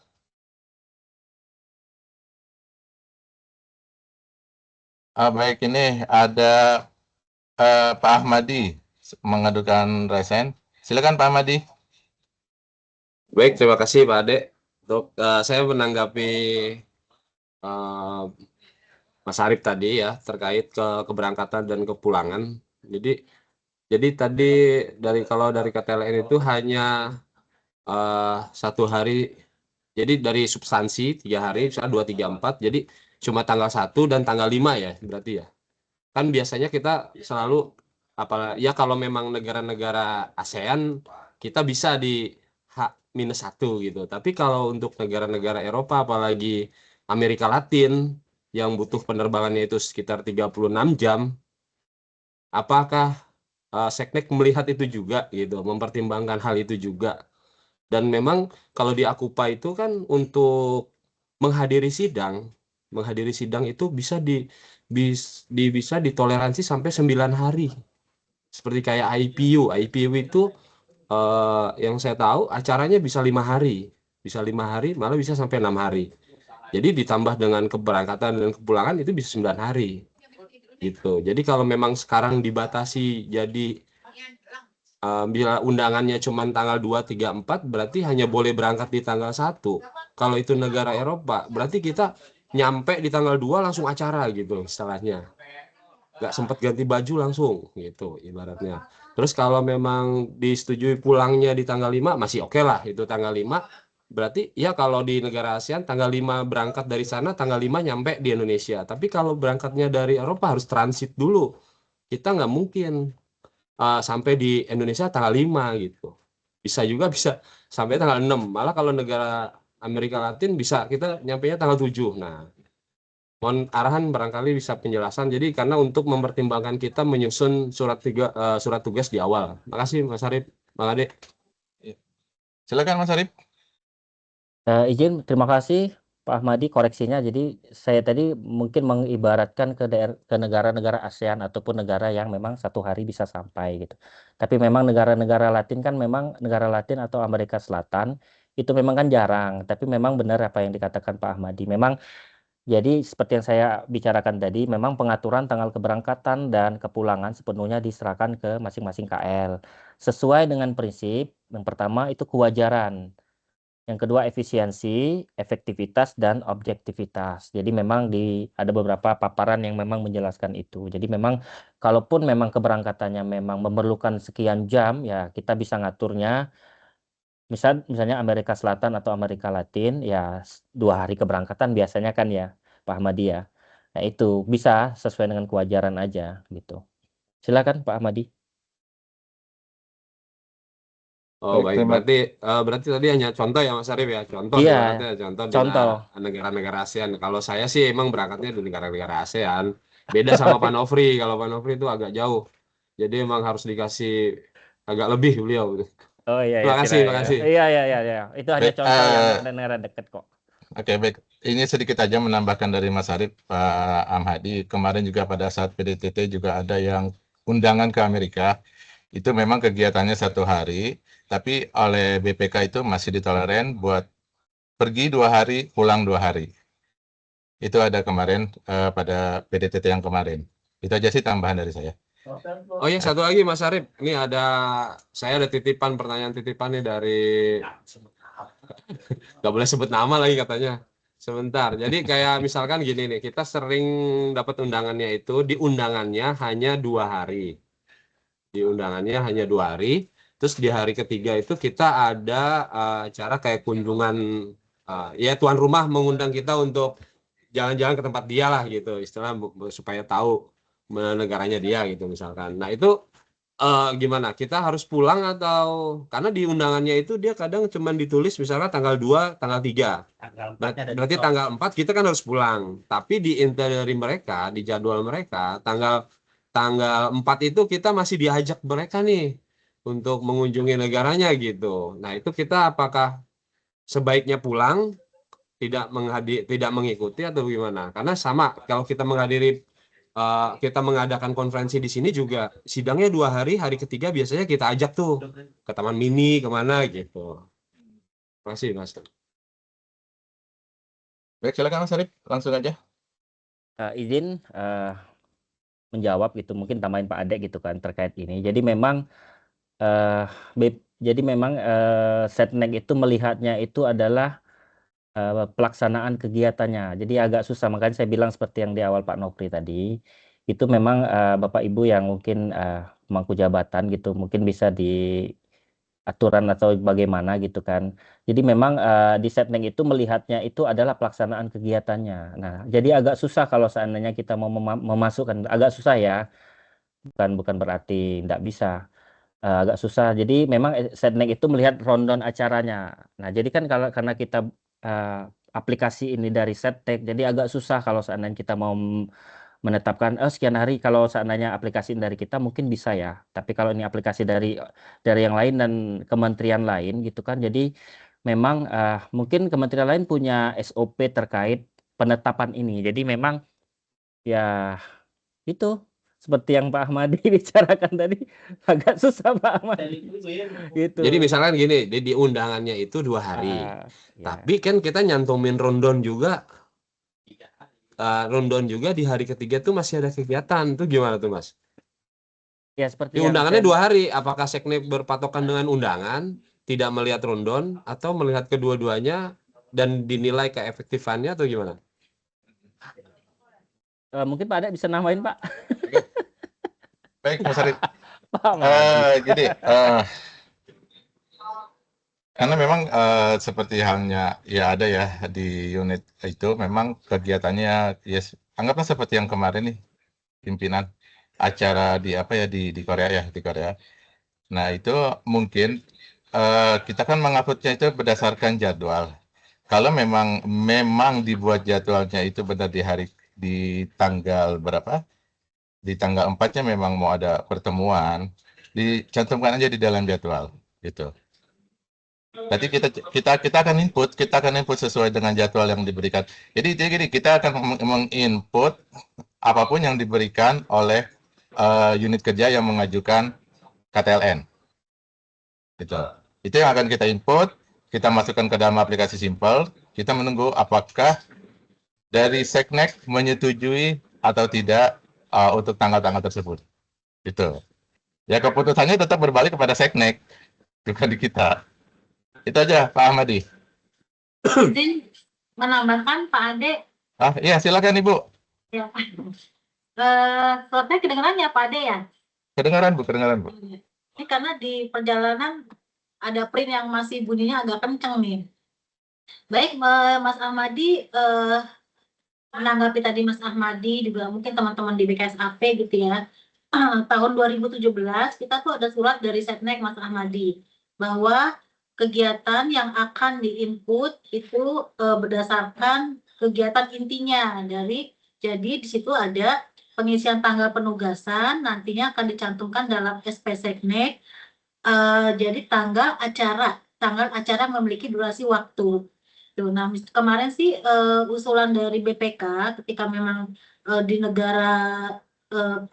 Baik, ini ada Pak Ahmadi mengadukan resen. Silakan Pak Ahmadi. Baik, terima kasih Pak Ade. Untuk saya menanggapi Mas Arif tadi ya terkait keberangkatan dan kepulangan. Jadi tadi kalau dari KTLN itu hanya 1 hari. Jadi dari substansi 3 hari, misalnya 2, 3, 4. Jadi cuma tanggal 1 dan tanggal 5 ya berarti ya. Kan biasanya kita selalu ya kalau memang negara-negara ASEAN kita bisa di H-1 gitu. Tapi kalau untuk negara-negara Eropa apalagi Amerika Latin yang butuh penerbangannya itu sekitar 36 jam, apakah Seknek melihat itu juga gitu, mempertimbangkan hal itu juga. Dan memang kalau di Akupa itu kan untuk menghadiri sidang itu bisa ditoleransi sampai 9 hari. Seperti kayak IPU itu yang saya tahu acaranya bisa 5 hari, malah bisa sampai 6 hari. Jadi ditambah dengan keberangkatan dan kepulangan itu bisa 9 hari gitu. Jadi kalau memang sekarang dibatasi jadi bila undangannya cuma tanggal 2, 3, 4 berarti hanya boleh berangkat di tanggal 1. Kalau itu negara Eropa berarti kita nyampe di tanggal 2 langsung acara gitu istilahnya. Nggak sempat ganti baju langsung gitu ibaratnya. Terus kalau memang disetujui pulangnya di tanggal 5 masih oke lah itu tanggal 5. Berarti ya kalau di negara ASEAN tanggal 5 berangkat dari sana, tanggal 5 nyampe di Indonesia. Tapi kalau berangkatnya dari Eropa harus transit dulu. Kita nggak mungkin sampai di Indonesia tanggal 5 gitu. Bisa sampai tanggal 6. Malah kalau negara Amerika Latin bisa kita nyampainya tanggal 7. Nah, mohon arahan barangkali bisa penjelasan. Jadi karena untuk mempertimbangkan kita menyusun surat tugas di awal. Makasih Mas Arif, Bang Ade. Silakan Mas Arif. Izin, terima kasih Pak Ahmadi koreksinya. Jadi saya tadi mungkin mengibaratkan ke negara-negara ASEAN ataupun negara yang memang 1 hari bisa sampai gitu. Tapi memang negara-negara Latin kan memang negara Latin atau Amerika Selatan itu memang kan jarang. Tapi memang benar apa yang dikatakan Pak Ahmadi. Memang jadi seperti yang saya bicarakan tadi, memang pengaturan tanggal keberangkatan dan kepulangan sepenuhnya diserahkan ke masing-masing KL. Sesuai dengan prinsip, yang pertama itu kewajaran. Yang kedua efisiensi, efektivitas, dan objektivitas. Jadi memang ada beberapa paparan yang memang menjelaskan itu. Jadi memang kalaupun memang keberangkatannya memang memerlukan sekian jam, ya kita bisa ngaturnya. Misalnya Amerika Selatan atau Amerika Latin, ya 2 hari keberangkatan biasanya kan ya Pak Ahmadi ya. Nah, itu bisa sesuai dengan kewajaran aja gitu. Silakan Pak Ahmadi. Oh baik, Terima berarti tadi hanya contoh ya Mas Arif ya, contoh Iya, ibaratnya contoh di contoh. negara-negara ASEAN. Kalau saya sih emang berangkatnya di negara-negara ASEAN, beda sama Pak Nofri. Kalau Pak Nofri itu agak jauh, jadi emang harus dikasih agak lebih beliau. Oh iya ya, Terima kasih, terima kasih. iya. Itu hanya baik, contoh yang negara dekat kok. Oke, baik. Ini sedikit aja menambahkan dari Mas Arif, Pak Ahmadi. Kemarin juga pada saat PDTT juga ada yang undangan ke Amerika. Itu memang kegiatannya 1 hari, tapi oleh BPK itu masih ditoleran buat pergi 2 hari, pulang 2 hari. Itu ada kemarin pada PDTT yang kemarin. Itu aja sih tambahan dari saya. Oh ya, satu lagi Mas Arif, ini saya ada pertanyaan titipan nih dari, nggak boleh sebut nama lagi katanya. Sebentar, jadi kayak misalkan gini nih, kita sering dapat undangannya itu, di undangannya hanya 2 hari. Di undangannya hanya 2 hari, terus di hari ketiga itu kita ada acara kayak kunjungan, ya tuan rumah mengundang kita untuk jalan-jalan ke tempat dia lah gitu, istilah supaya tahu negaranya dia gitu misalkan. Nah itu gimana? Kita harus pulang atau karena di undangannya itu dia kadang cuma ditulis misalnya tanggal 2, tanggal 3. Berarti tanggal 4 kita kan harus pulang. Tapi di itinerary mereka, di jadwal mereka, tanggal 4 itu kita masih diajak mereka nih untuk mengunjungi negaranya gitu. Nah, itu kita apakah sebaiknya pulang, tidak mengikuti atau gimana? Karena sama kalau kita kita mengadakan konferensi di sini juga sidangnya 2 hari, hari ketiga biasanya kita ajak tuh ke Taman Mini kemana gitu. Terima kasih Mas. Baik, silakan Mas Arif, langsung aja. Izin menjawab gitu, mungkin tambahin Pak Ade gitu kan terkait ini. Jadi memang Setnek itu melihatnya itu adalah pelaksanaan kegiatannya. Jadi agak susah, makanya saya bilang seperti yang di awal Pak Nofri tadi, itu memang Bapak Ibu yang mungkin pemangku jabatan gitu, mungkin bisa di aturan atau bagaimana gitu kan. Jadi memang di Setnek itu melihatnya itu adalah pelaksanaan kegiatannya. Nah, jadi agak susah kalau seandainya kita mau memasukkan, agak susah ya, bukan berarti tidak bisa. Agak susah. Jadi memang Setnek itu melihat rundown acaranya. Nah, jadi kan karena kita aplikasi ini dari Setnek, jadi agak susah kalau seandainya kita mau menetapkan sekian hari. Kalau seandainya aplikasi dari kita mungkin bisa ya. Tapi kalau ini aplikasi dari yang lain dan kementerian lain gitu kan. Jadi memang mungkin kementerian lain punya SOP terkait penetapan ini. Jadi memang ya itu seperti yang Pak Ahmadi bicarakan tadi, agak susah Pak Ahmadi gitu. Jadi misalkan gini, di undangannya itu 2 hari. ya. Tapi kan kita nyantumin rundown juga. Rundown juga di hari ketiga tuh masih ada kegiatan. Tuh gimana tuh Mas? Ya seperti Di undangannya 2 hari. Apakah Seknek berpatokan dengan undangan, tidak melihat rundown, atau melihat kedua-duanya dan dinilai keefektifannya atau gimana? Mungkin Pak Ade bisa namain Pak. Baik, Mas Arif. Pak Jadi karena memang seperti halnya ya ada ya di unit itu memang kegiatannya ya anggaplah seperti yang kemarin nih pimpinan acara di apa ya di Korea ya di Korea. Nah itu mungkin kita kan menguploadnya itu berdasarkan jadwal. Kalau memang dibuat jadwalnya itu benar di tanggal berapa? Di tanggal 4-nya memang mau ada pertemuan, dicantumkan aja di dalam jadwal gitu. Nanti kita akan input sesuai dengan jadwal yang diberikan. Jadi gini, kita akan menginput apapun yang diberikan oleh unit kerja yang mengajukan KTLN. Gitu. Itu yang akan kita input, kita masukkan ke dalam aplikasi Simple, kita menunggu apakah dari Seknek menyetujui atau tidak untuk tanggal-tanggal tersebut. Gitu. Ya keputusannya tetap berbalik kepada Seknek, bukan di kita. Itu aja Pak Ahmadi. Izin menambahkan Pak Ade. Iya silakan Ibu. Ya. Suaranya kedengeran ya Pak Ade ya? Kedengaran Bu. Ini karena di perjalanan ada print yang masih bunyinya agak kenceng nih. Baik Mas Ahmadi, menanggapi tadi Mas Ahmadi, juga mungkin teman-teman di BKSAP gitu ya. Tahun 2017 kita tuh ada surat dari Setnek Mas Ahmadi bahwa kegiatan yang akan diinput itu berdasarkan kegiatan intinya jadi di situ ada pengisian tanggal penugasan nantinya akan dicantumkan dalam SP Setnek. Jadi tanggal acara memiliki durasi waktu. Tuh, nah kemarin sih usulan dari BPK ketika memang di negara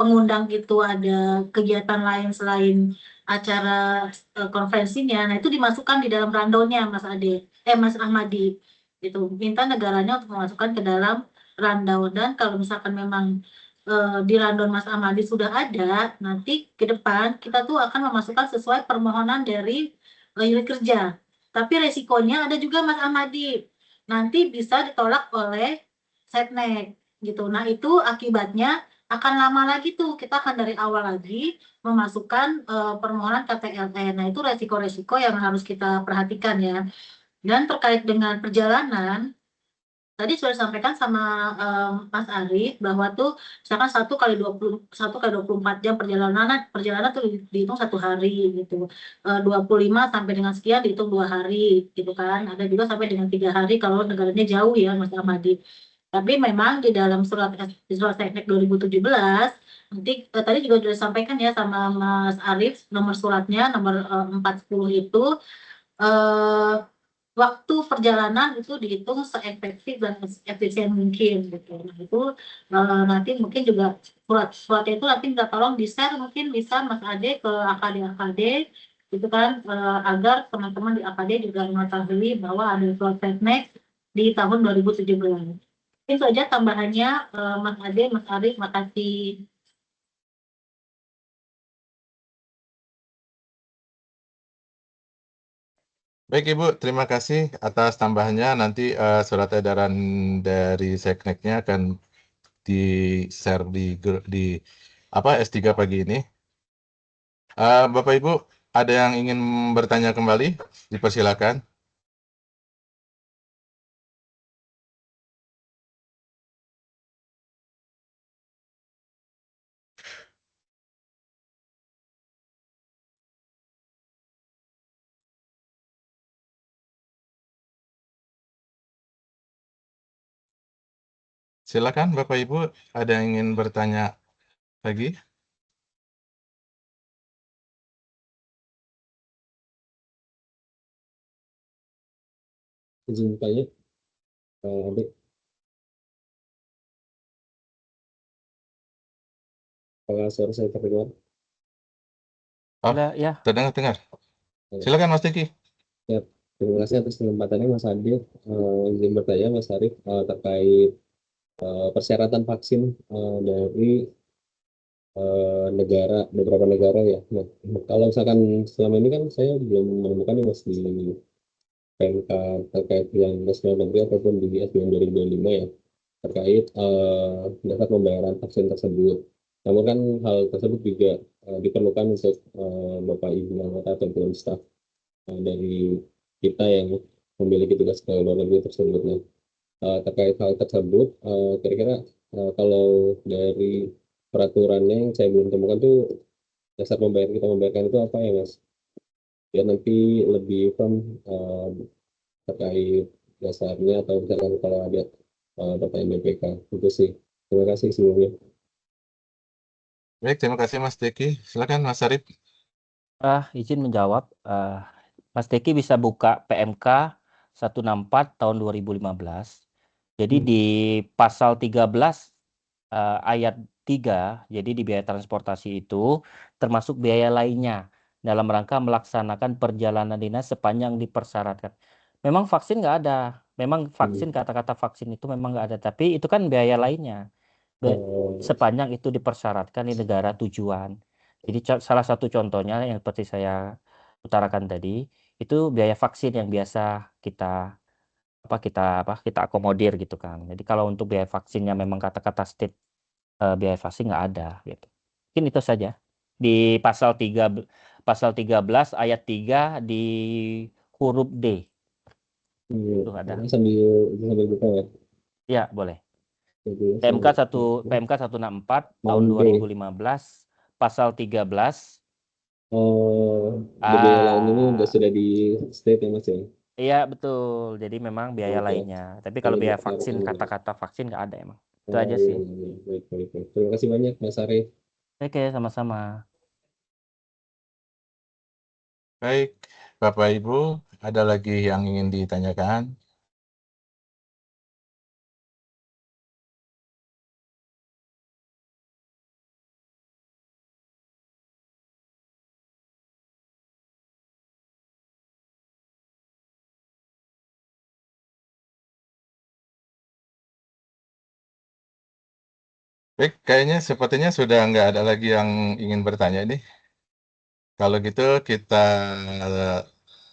pengundang itu ada kegiatan lain selain acara konferensinya, nah itu dimasukkan di dalam rundown-nya Mas Ahmadi, gitu. Minta negaranya untuk memasukkan ke dalam rundown dan kalau misalkan memang di rundown Mas Ahmadi sudah ada, nanti ke depan kita tuh akan memasukkan sesuai permohonan dari unit kerja. Tapi resikonya ada juga Mas Ahmadi, nanti bisa ditolak oleh Setnek gitu. Nah itu akibatnya akan lama lagi tuh, kita akan dari awal lagi memasukkan permohonan KTLN. Nah itu resiko-resiko yang harus kita perhatikan ya. Dan terkait dengan perjalanan, tadi sudah disampaikan sama Mas Arief bahwa tuh misalkan 1 kali 24 jam perjalanan tuh dihitung 1 hari gitu. 25 sampai dengan sekian dihitung 2 hari gitu kan. Ada juga sampai dengan 3 hari kalau negaranya jauh ya Mas Ahmadi. Tapi memang di dalam surat Teknik 2017 nanti tadi juga sudah disampaikan ya sama Mas Arief nomor suratnya nomor 40 itu waktu perjalanan itu dihitung seefektif dan efisien mungkin gitu. Nah itu nanti mungkin juga suratnya itu nanti minta tolong di-share mungkin bisa Mas Ade ke AKD gitu kan agar teman-teman di AKD juga mengetahui bahwa ada surat Teknik di tahun 2017. Itu aja tambahannya Mas Ade, Mas Arief, makasih. Baik Ibu, terima kasih atas tambahannya. Nanti surat edaran dari Sekneknya akan di-share di S3 pagi ini. Bapak Ibu, ada yang ingin bertanya kembali? Dipersilakan. Silakan Bapak Ibu, ada yang ingin bertanya lagi? Izin tanya, Adik. Apakah suara saya terdengar? Oh, Ya. terdengar. Silakan Mas Diki. Ya, terima kasih atas kesempatannya Mas Adi. Izin bertanya Mas Arief terkait persyaratan vaksin dari beberapa negara ya. Nah, kalau misalkan selama ini kan saya belum menemukan nih Mas di PMK terkait yang nasional negeri ataupun di SBM 2025 ya terkait dasar pembayaran vaksin tersebut. Namun kan hal tersebut juga diperlukan untuk Bapak Ibu anggota ataupun staf dari kita yang memiliki tugas ke luar negeri tersebut. Nah, terkait hal tersebut, kira-kira kalau dari peraturannya yang saya belum temukan tuh dasar kita membayarkan itu apa ya Mas? Ya nanti lebih firm terkait dasarnya atau misalkan kalau ada data MBPK itu sih. Terima kasih sebelumnya. Baik, terima kasih Mas Diki. Silakan Mas Arief. Izin menjawab. Mas Deki bisa buka PMK 164 tahun 2015. Jadi di pasal 13 ayat 3, jadi di biaya transportasi itu termasuk biaya lainnya dalam rangka melaksanakan perjalanan dinas sepanjang dipersyaratkan. Memang vaksin nggak ada. Memang vaksin, kata-kata vaksin itu memang nggak ada. Tapi itu kan biaya lainnya. Sepanjang itu dipersyaratkan di negara tujuan. Jadi salah satu contohnya yang seperti saya utarakan tadi, itu biaya vaksin yang biasa kita akomodir gitu kan. Jadi kalau untuk biaya vaksinnya memang kata-kata state biaya vaksin nggak ada gitu. Mungkin itu saja. Di pasal 13 ayat 3 di huruf D. Itu ada. Sambil buka ya. Ya, boleh. PMK 164 tahun 2015 pasal 13. Biaya lain ini sudah di state ya Mas ya? Iya betul, jadi memang biaya Oke. lainnya. Tapi kalau Jadi biaya besar vaksin, ini. kata-kata vaksin nggak ada emang. Itu Oh, aja iya, sih. iya. Baik, baik, baik. Terima kasih banyak Mas Arif. Oke, sama-sama. Baik, Bapak Ibu, ada lagi yang ingin ditanyakan? Baik, kayaknya sepertinya sudah nggak ada lagi yang ingin bertanya nih. Kalau gitu kita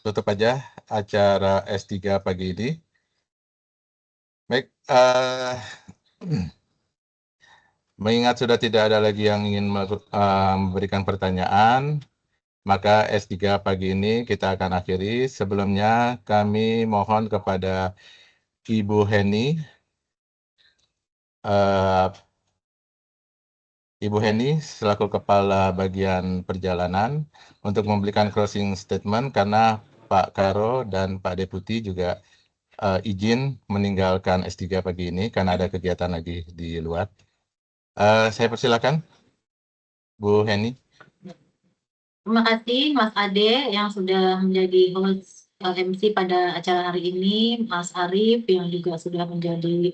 tutup aja acara S3 pagi ini. Baik, mengingat sudah tidak ada lagi yang ingin memberikan pertanyaan, maka S3 pagi ini kita akan akhiri. Sebelumnya kami mohon kepada Ibu Heni, Ibu Heni selaku Kepala Bagian Perjalanan untuk memberikan closing statement karena Pak Karo dan Pak Deputi juga izin meninggalkan S3 pagi ini karena ada kegiatan lagi di luar. Saya persilakan, Bu Heni. Terima kasih Mas Ade yang sudah menjadi host MC pada acara hari ini, Mas Arif yang juga sudah menjadi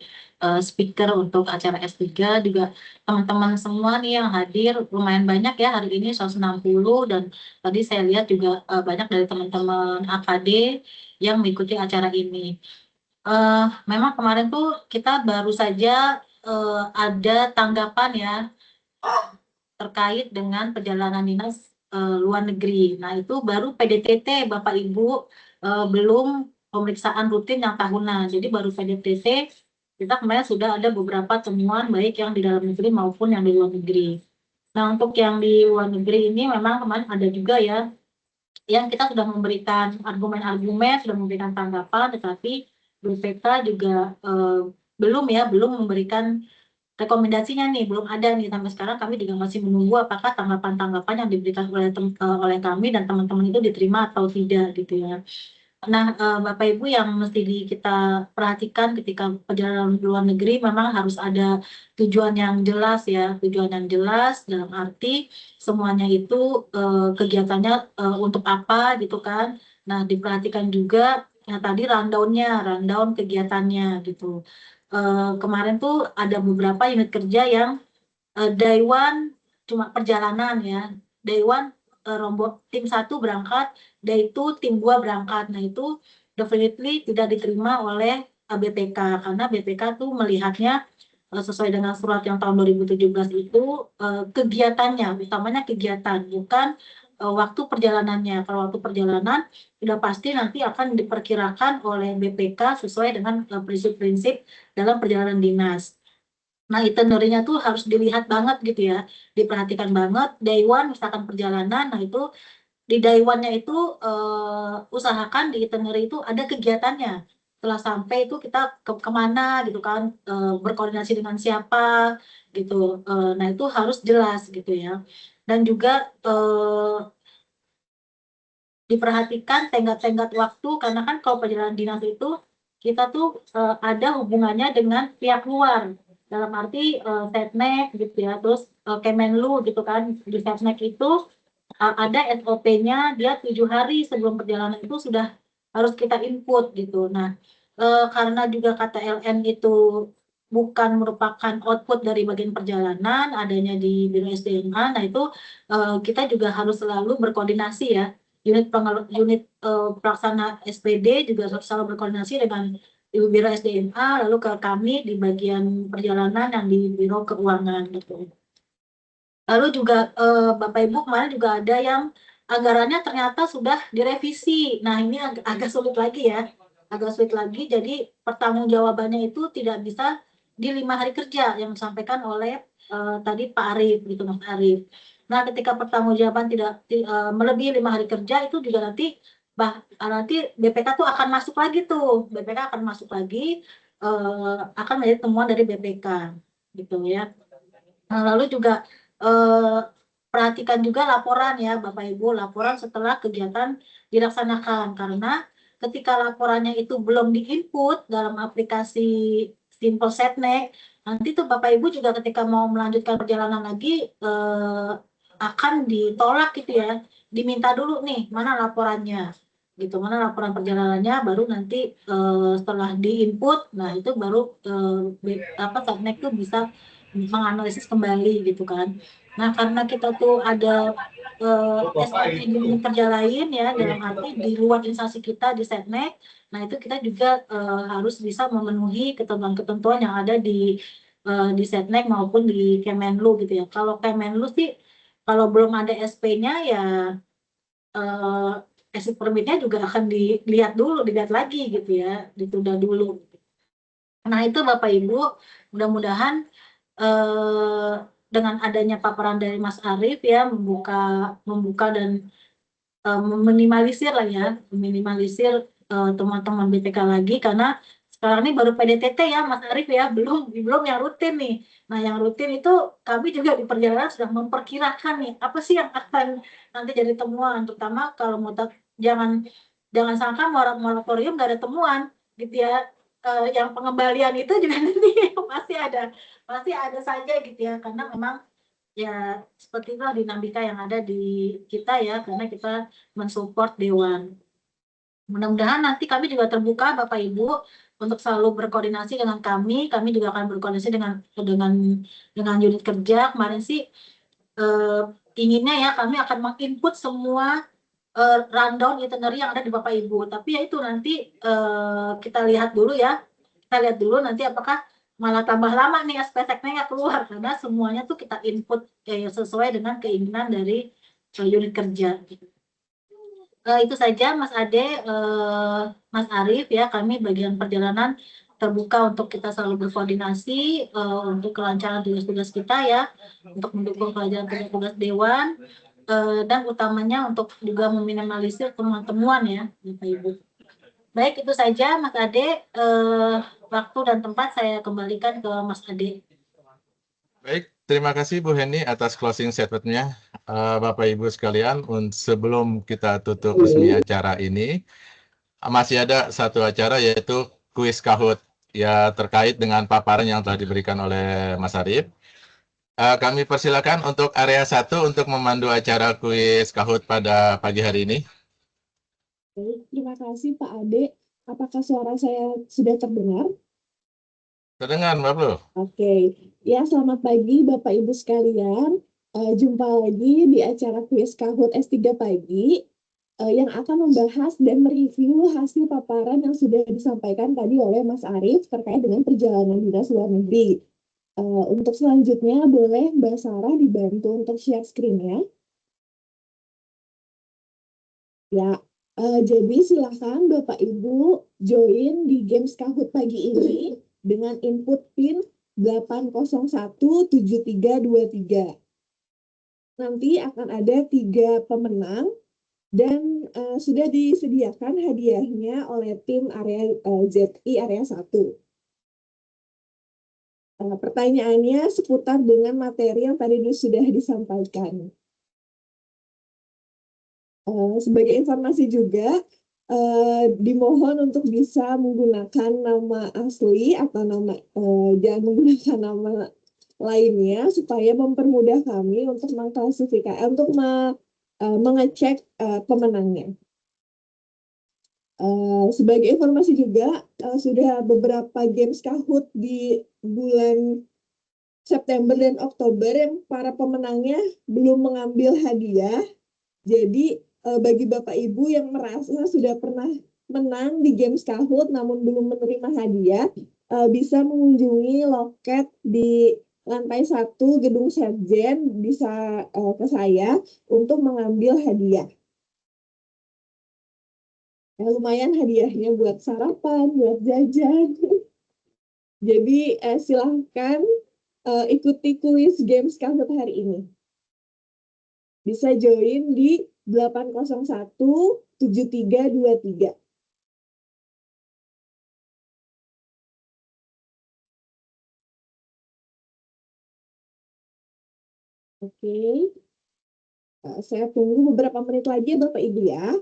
speaker untuk acara S3, juga teman-teman semua nih yang hadir, lumayan banyak ya hari ini 160, dan tadi saya lihat juga banyak dari teman-teman AKD yang mengikuti acara ini. Memang kemarin tuh kita baru saja ada tanggapan ya terkait dengan perjalanan dinas luar negeri. Nah, itu baru PDTT Bapak Ibu, belum pemeriksaan rutin yang tahunan. Jadi baru PDTT, kita kemarin sudah ada beberapa temuan baik yang di dalam negeri maupun yang di luar negeri. Nah, untuk yang di luar negeri ini memang kemarin ada juga ya yang kita sudah memberikan argumen-argumen, sudah memberikan tanggapan, tetapi BPK juga belum memberikan rekomendasinya nih, belum ada nih sampai sekarang. Kami juga masih menunggu apakah tanggapan-tanggapan yang diberikan oleh kami dan teman-teman itu diterima atau tidak gitu ya. Nah, Bapak Ibu yang mesti kita perhatikan ketika perjalanan ke luar negeri, memang harus ada tujuan yang jelas ya, tujuan yang jelas dalam arti semuanya itu kegiatannya untuk apa gitu kan. Nah, diperhatikan juga ya tadi rundown kegiatannya gitu. Kemarin tuh ada beberapa unit kerja yang day one cuma perjalanan ya, day one rombongan tim 1 berangkat, day 2 tim 2 berangkat. Nah, itu definitely tidak diterima oleh BPK karena BPK tuh melihatnya sesuai dengan surat yang tahun 2017 itu kegiatannya, utamanya kegiatan, bukan waktu perjalanannya. Kalau waktu perjalanan sudah pasti nanti akan diperkirakan oleh BPK sesuai dengan prinsip-prinsip dalam perjalanan dinas. Nah, itinerary-nya tuh harus dilihat banget gitu ya, diperhatikan banget. Day one misalkan perjalanan, nah itu di day one-nya itu usahakan di itinerary itu ada kegiatannya. Setelah sampai itu kita kemana gitu kan, berkoordinasi dengan siapa gitu. Nah, itu harus jelas gitu ya. Dan juga diperhatikan tenggat-tenggat waktu, karena kan kalau perjalanan dinas itu kita tuh ada hubungannya dengan pihak luar. Dalam arti Setnek gitu ya, terus Kemenlu gitu kan. Di Setnek itu ada SOP-nya, dia 7 hari sebelum perjalanan itu sudah harus kita input gitu. Nah, karena juga KTLM itu bukan merupakan output dari bagian perjalanan, adanya di Biro SDMA, nah itu kita juga harus selalu berkoordinasi ya. Unit pelaksana SPD juga selalu berkoordinasi dengan Ibu Biro SDMA, lalu ke kami di bagian perjalanan yang di Biro Keuangan gitu. Lalu juga Bapak Ibu kemarin juga ada yang anggarannya ternyata sudah direvisi. Nah, ini agak sulit lagi ya, agak sulit lagi. Jadi pertanggungjawabannya itu tidak bisa di 5 hari kerja yang disampaikan oleh tadi Pak Arif gitu, Mas Arif. Nah, ketika pertanggungjawaban tidak melebihi 5 hari kerja itu juga nanti BPK tuh akan masuk lagi tuh, BPK akan masuk lagi akan menjadi temuan dari BPK gitu ya. Nah, lalu juga perhatikan juga laporan ya Bapak Ibu, laporan setelah kegiatan dilaksanakan, karena ketika laporannya itu belum diinput dalam aplikasi Simple Setnek, nanti tuh Bapak Ibu juga ketika mau melanjutkan perjalanan lagi akan ditolak gitu ya, diminta dulu nih mana laporannya gitu, mana laporan perjalanannya, baru nanti setelah diinput, nah itu baru Setnek tuh bisa menganalisis kembali gitu kan. Nah karena kita tuh ada SOP di unit kerja lain ya, dalam arti di luar instansi kita di Setnek, nah itu kita juga harus bisa memenuhi ketentuan-ketentuan yang ada di Setnek maupun di Kemenlu gitu ya. Kalau Kemenlu sih kalau belum ada SP-nya ya exit permit-nya juga akan dilihat lagi gitu ya, ditunda dulu. Nah itu Bapak Ibu, mudah-mudahan dengan adanya paparan dari Mas Arief ya, membuka dan meminimalisir lah ya, meminimalisir teman-teman BPK lagi, karena sekarang ini baru PDTT ya Mas Arief ya, belum yang rutin nih. Nah yang rutin itu kami juga di perjalanan sudah memperkirakan nih apa sih yang akan nanti jadi temuan, terutama kalau jangan sangka moratorium nggak ada temuan gitu ya. Yang pengembalian itu juga nanti pasti ada saja gitu ya, karena memang ya seperti itulah dinamika yang ada di kita ya, karena kita mensupport dewan. Mudah-mudahan nanti kami juga terbuka Bapak Ibu untuk selalu berkoordinasi dengan kami juga akan berkoordinasi dengan unit kerja. Kemarin sih inginnya ya kami akan menginput semua rundown itinerary yang ada di Bapak Ibu, tapi ya itu nanti kita lihat dulu nanti apakah malah tambah lama nih SPSeknya keluar, karena semuanya tuh kita input sesuai dengan keinginan dari unit kerja. Itu saja Mas Ade, Mas Arief ya, kami bagian perjalanan terbuka untuk kita selalu berkoordinasi untuk kelancaran tugas-tugas kita ya, untuk mendukung pelajaran tugas dewan, dan utamanya untuk juga meminimalisir temuan-temuan ya Bapak Ibu. Baik, itu saja Mas Ade, waktu dan tempat saya kembalikan ke Mas Ade. Baik, terima kasih Bu Heni atas closing statement-nya. Bapak Ibu sekalian, sebelum kita tutup resmi acara ini, masih ada satu acara yaitu kuis Kahoot ya, terkait dengan paparan yang telah diberikan oleh Mas Arief. Kami persilakan untuk area 1 untuk memandu acara kuis Kahoot pada pagi hari ini. Baik, terima kasih Pak Ade. Apakah suara saya sudah terdengar? Terdengar, Mbak Bro. Oke, ya selamat pagi Bapak Ibu sekalian. Jumpa lagi di acara kuis Kahoot S3 pagi yang akan membahas dan mereview hasil paparan yang sudah disampaikan tadi oleh Mas Arief terkait dengan perjalanan dinas luar negeri. Untuk selanjutnya boleh Mbak Sarah dibantu untuk share screen-nya. Ya, jadi silakan Bapak Ibu join di Games Kahoot pagi ini dengan input PIN 8017323. Nanti akan ada 3 pemenang dan sudah disediakan hadiahnya oleh tim area ZI area 1. Pertanyaannya seputar dengan materi yang tadi sudah disampaikan. Sebagai informasi juga, dimohon untuk bisa menggunakan nama asli atau jangan menggunakan nama lainnya supaya mempermudah kami untuk mengklasifikasi, untuk mengecek pemenangnya. Sebagai informasi juga, sudah beberapa games Kahoot di bulan September dan Oktober yang para pemenangnya belum mengambil hadiah. Jadi bagi Bapak Ibu yang merasa sudah pernah menang di games Kahoot namun belum menerima hadiah, bisa mengunjungi loket di lantai 1 gedung Sekjen, bisa ke saya untuk mengambil hadiah. Lumayan hadiahnya buat sarapan, buat jajan. Jadi silahkan ikuti kuis games Kahoot hari ini. Bisa join di 8017323. Oke. Saya tunggu beberapa menit lagi Bapak Ibu ya.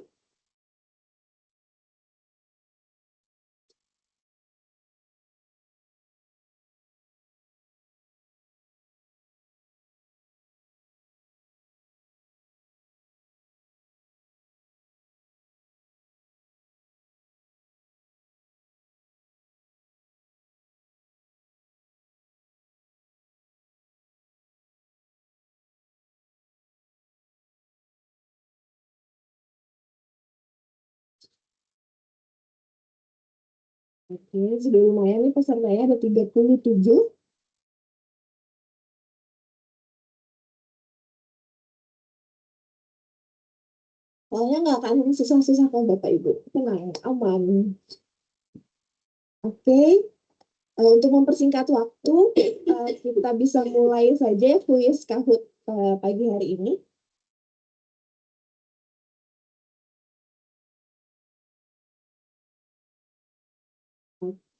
Oke, sudah lumayan nih pesertanya ada 37. Soalnya nggak akan susah-susah kok Bapak Ibu. Tenang, aman. Oke, untuk mempersingkat waktu, kita bisa mulai saja kuis Kahoot pagi hari ini.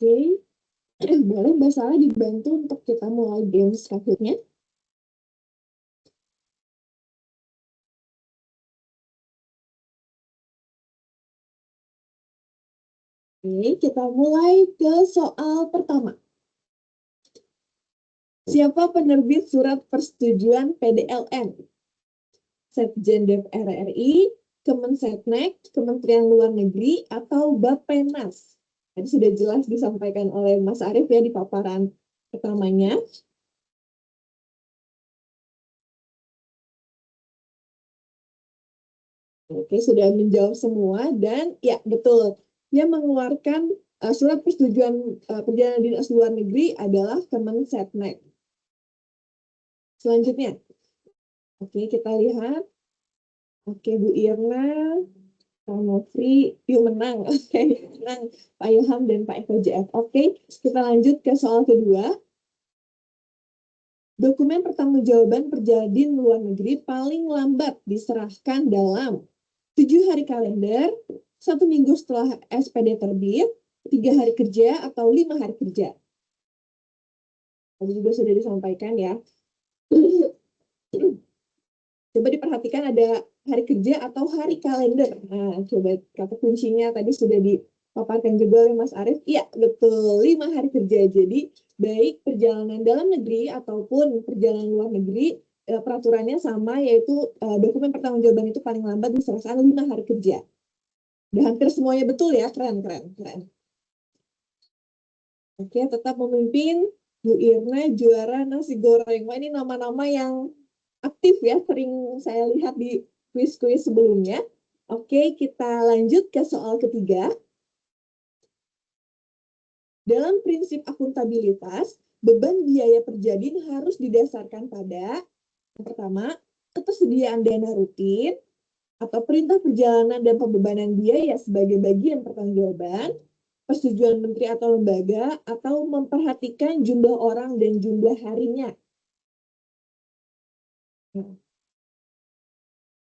Oke, boleh Mbak Sarah dibantu untuk kita mulai games Kahoot-nya. Oke, kita mulai ke soal pertama. Siapa penerbit surat persetujuan PDLN? Sekjen DPR RI, Kemensetnek, Kementerian Luar Negeri, atau Bappenas? Tadi sudah jelas disampaikan oleh Mas Arief ya di paparan pertamanya. Oke, sudah menjawab semua dan ya betul. Dia mengeluarkan surat persetujuan perjalanan dinas luar negeri adalah Kemensetnek. Selanjutnya, oke kita lihat. Oke Bu Irna, Pak Nofri, yuk menang. Oke, menang Pak Ilham dan Pak Eko JF. Oke, kita lanjut ke soal kedua. Dokumen pertanggungjawaban perjalanan luar negeri paling lambat diserahkan dalam 7 hari kalender, 1 minggu setelah SPD terbit, 3 hari kerja, atau 5 hari kerja. Tadi juga sudah disampaikan ya. Coba diperhatikan ada hari kerja atau hari kalender. Nah, coba kata kuncinya tadi sudah dipaparkan juga oleh Mas Arief. Iya, betul. 5 hari kerja. Jadi, baik perjalanan dalam negeri ataupun perjalanan luar negeri, peraturannya sama, yaitu dokumen pertanggungjawaban itu paling lambat diserahkan 5 hari kerja. Udah hampir semuanya betul ya, keren. Oke, tetap memimpin Bu Irna juara nasi goreng. Wah, ini nama-nama yang aktif ya, sering saya lihat di kuis-kuis sebelumnya. Oke, kita lanjut ke soal ketiga. Dalam prinsip akuntabilitas, beban biaya perjadin harus didasarkan pada yang pertama, ketersediaan dana rutin, atau perintah perjalanan dan pembebanan biaya sebagai bagian pertanggungjawaban, persetujuan menteri atau lembaga, atau memperhatikan jumlah orang dan jumlah harinya.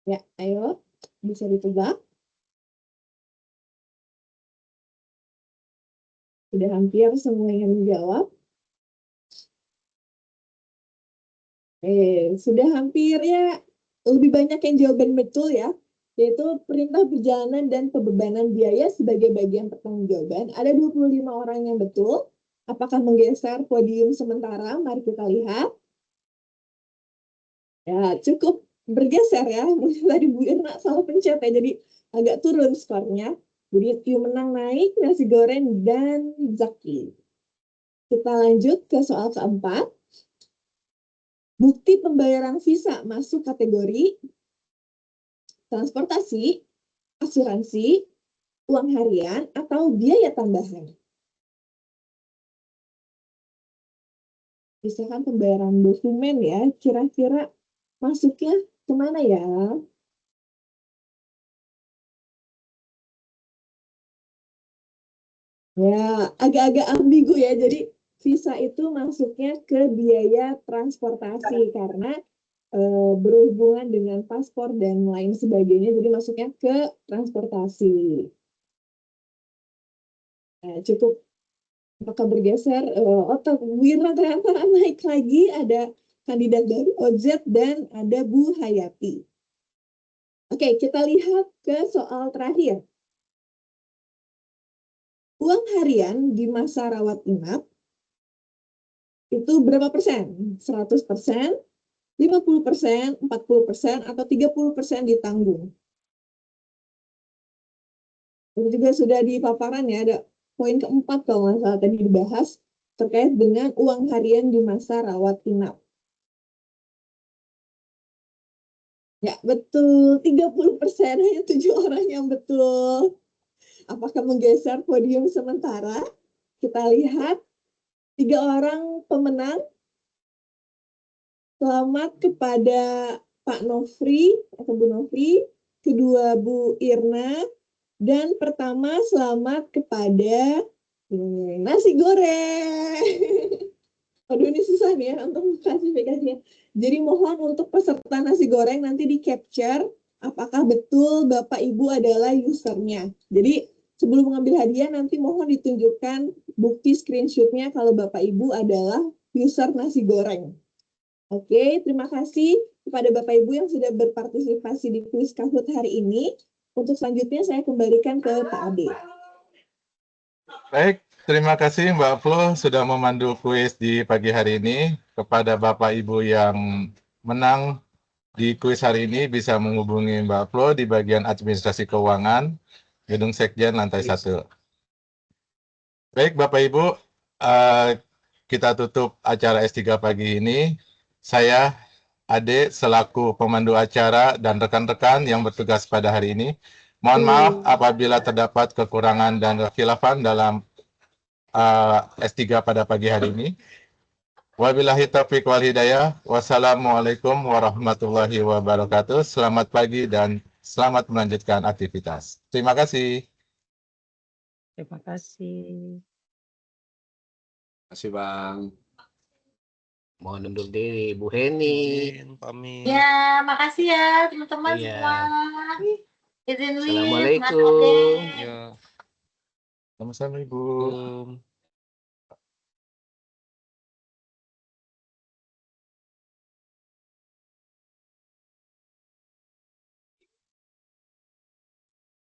Ya, ayo, bisa ditebak. Sudah hampir semua yang menjawab. Sudah hampir ya, lebih banyak yang jawaban betul ya, yaitu perintah perjalanan dan pembebanan biaya sebagai bagian pertanggungjawaban. Ada 25 orang yang betul. Apakah menggeser podium sementara? Mari kita lihat. Ya, cukup bergeser ya. Mungkin tadi Bu Irna salah pencet ya, jadi agak turun skornya. Jadi Q menang naik, nasi goreng, dan Zaki. Kita lanjut ke soal keempat. Bukti pembayaran visa masuk kategori transportasi, asuransi, uang harian, atau biaya tambahan. Misalkan pembayaran dokumen ya, kira-kira masuknya kemana ya? Ya, agak-agak ambigu ya, jadi visa itu masuknya ke biaya transportasi karena berhubungan dengan paspor dan lain sebagainya, jadi masuknya ke transportasi. Nah, cukup apakah bergeser? Otak Wirna ternyata naik lagi, ada kandidat baru OZ dan ada Bu Hayati. Oke, kita lihat ke soal terakhir. Uang harian di masa rawat inap itu berapa persen? 100%, 50%, 40%, atau 30% ditanggung? Itu juga sudah di paparan ya, ada poin keempat kalau nggak salah tadi dibahas terkait dengan uang harian di masa rawat inap. Ya, betul. 30%, hanya 7 orang yang betul. Apakah menggeser podium sementara? Kita lihat 3 orang pemenang. Selamat kepada Pak Nofri atau Bu Nofri, kedua Bu Irna, dan pertama selamat kepada nasi goreng. Aduh, ini susah nih ya untuk klasifikasinya. Jadi mohon untuk peserta nasi goreng nanti di capture apakah betul Bapak Ibu adalah usernya. Jadi sebelum mengambil hadiah nanti mohon ditunjukkan bukti screenshotnya kalau Bapak Ibu adalah user nasi goreng. Oke, terima kasih kepada Bapak Ibu yang sudah berpartisipasi di kuis Kahoot hari ini. Untuk selanjutnya saya kembalikan ke Pak Ade. Baik, terima kasih Mbak Flo sudah memandu kuis di pagi hari ini. Kepada Bapak Ibu yang menang di kuis hari ini bisa menghubungi Mbak Flo di bagian administrasi keuangan, Gedung Sekjen lantai 1. Baik Bapak Ibu, kita tutup acara S3 pagi ini. Saya Ade selaku pemandu acara dan rekan-rekan yang bertugas pada hari ini. Mohon maaf apabila terdapat kekurangan dan kekhilafan dalam S3 pada pagi hari ini. Wabillahi taufiq wal hidayah. Wassalamualaikum warahmatullahi wabarakatuh. Selamat pagi dan selamat melanjutkan aktivitas. Terima kasih. Terima kasih. Terima kasih Bang. Mohon undur diri, Bu Heni. Pamit. Ya, makasih ya teman-teman Iya. semua. Izin Win, Mas Assalamualaikum. Ade. Ya. Sama-sama Ibu. Assalamualaikum.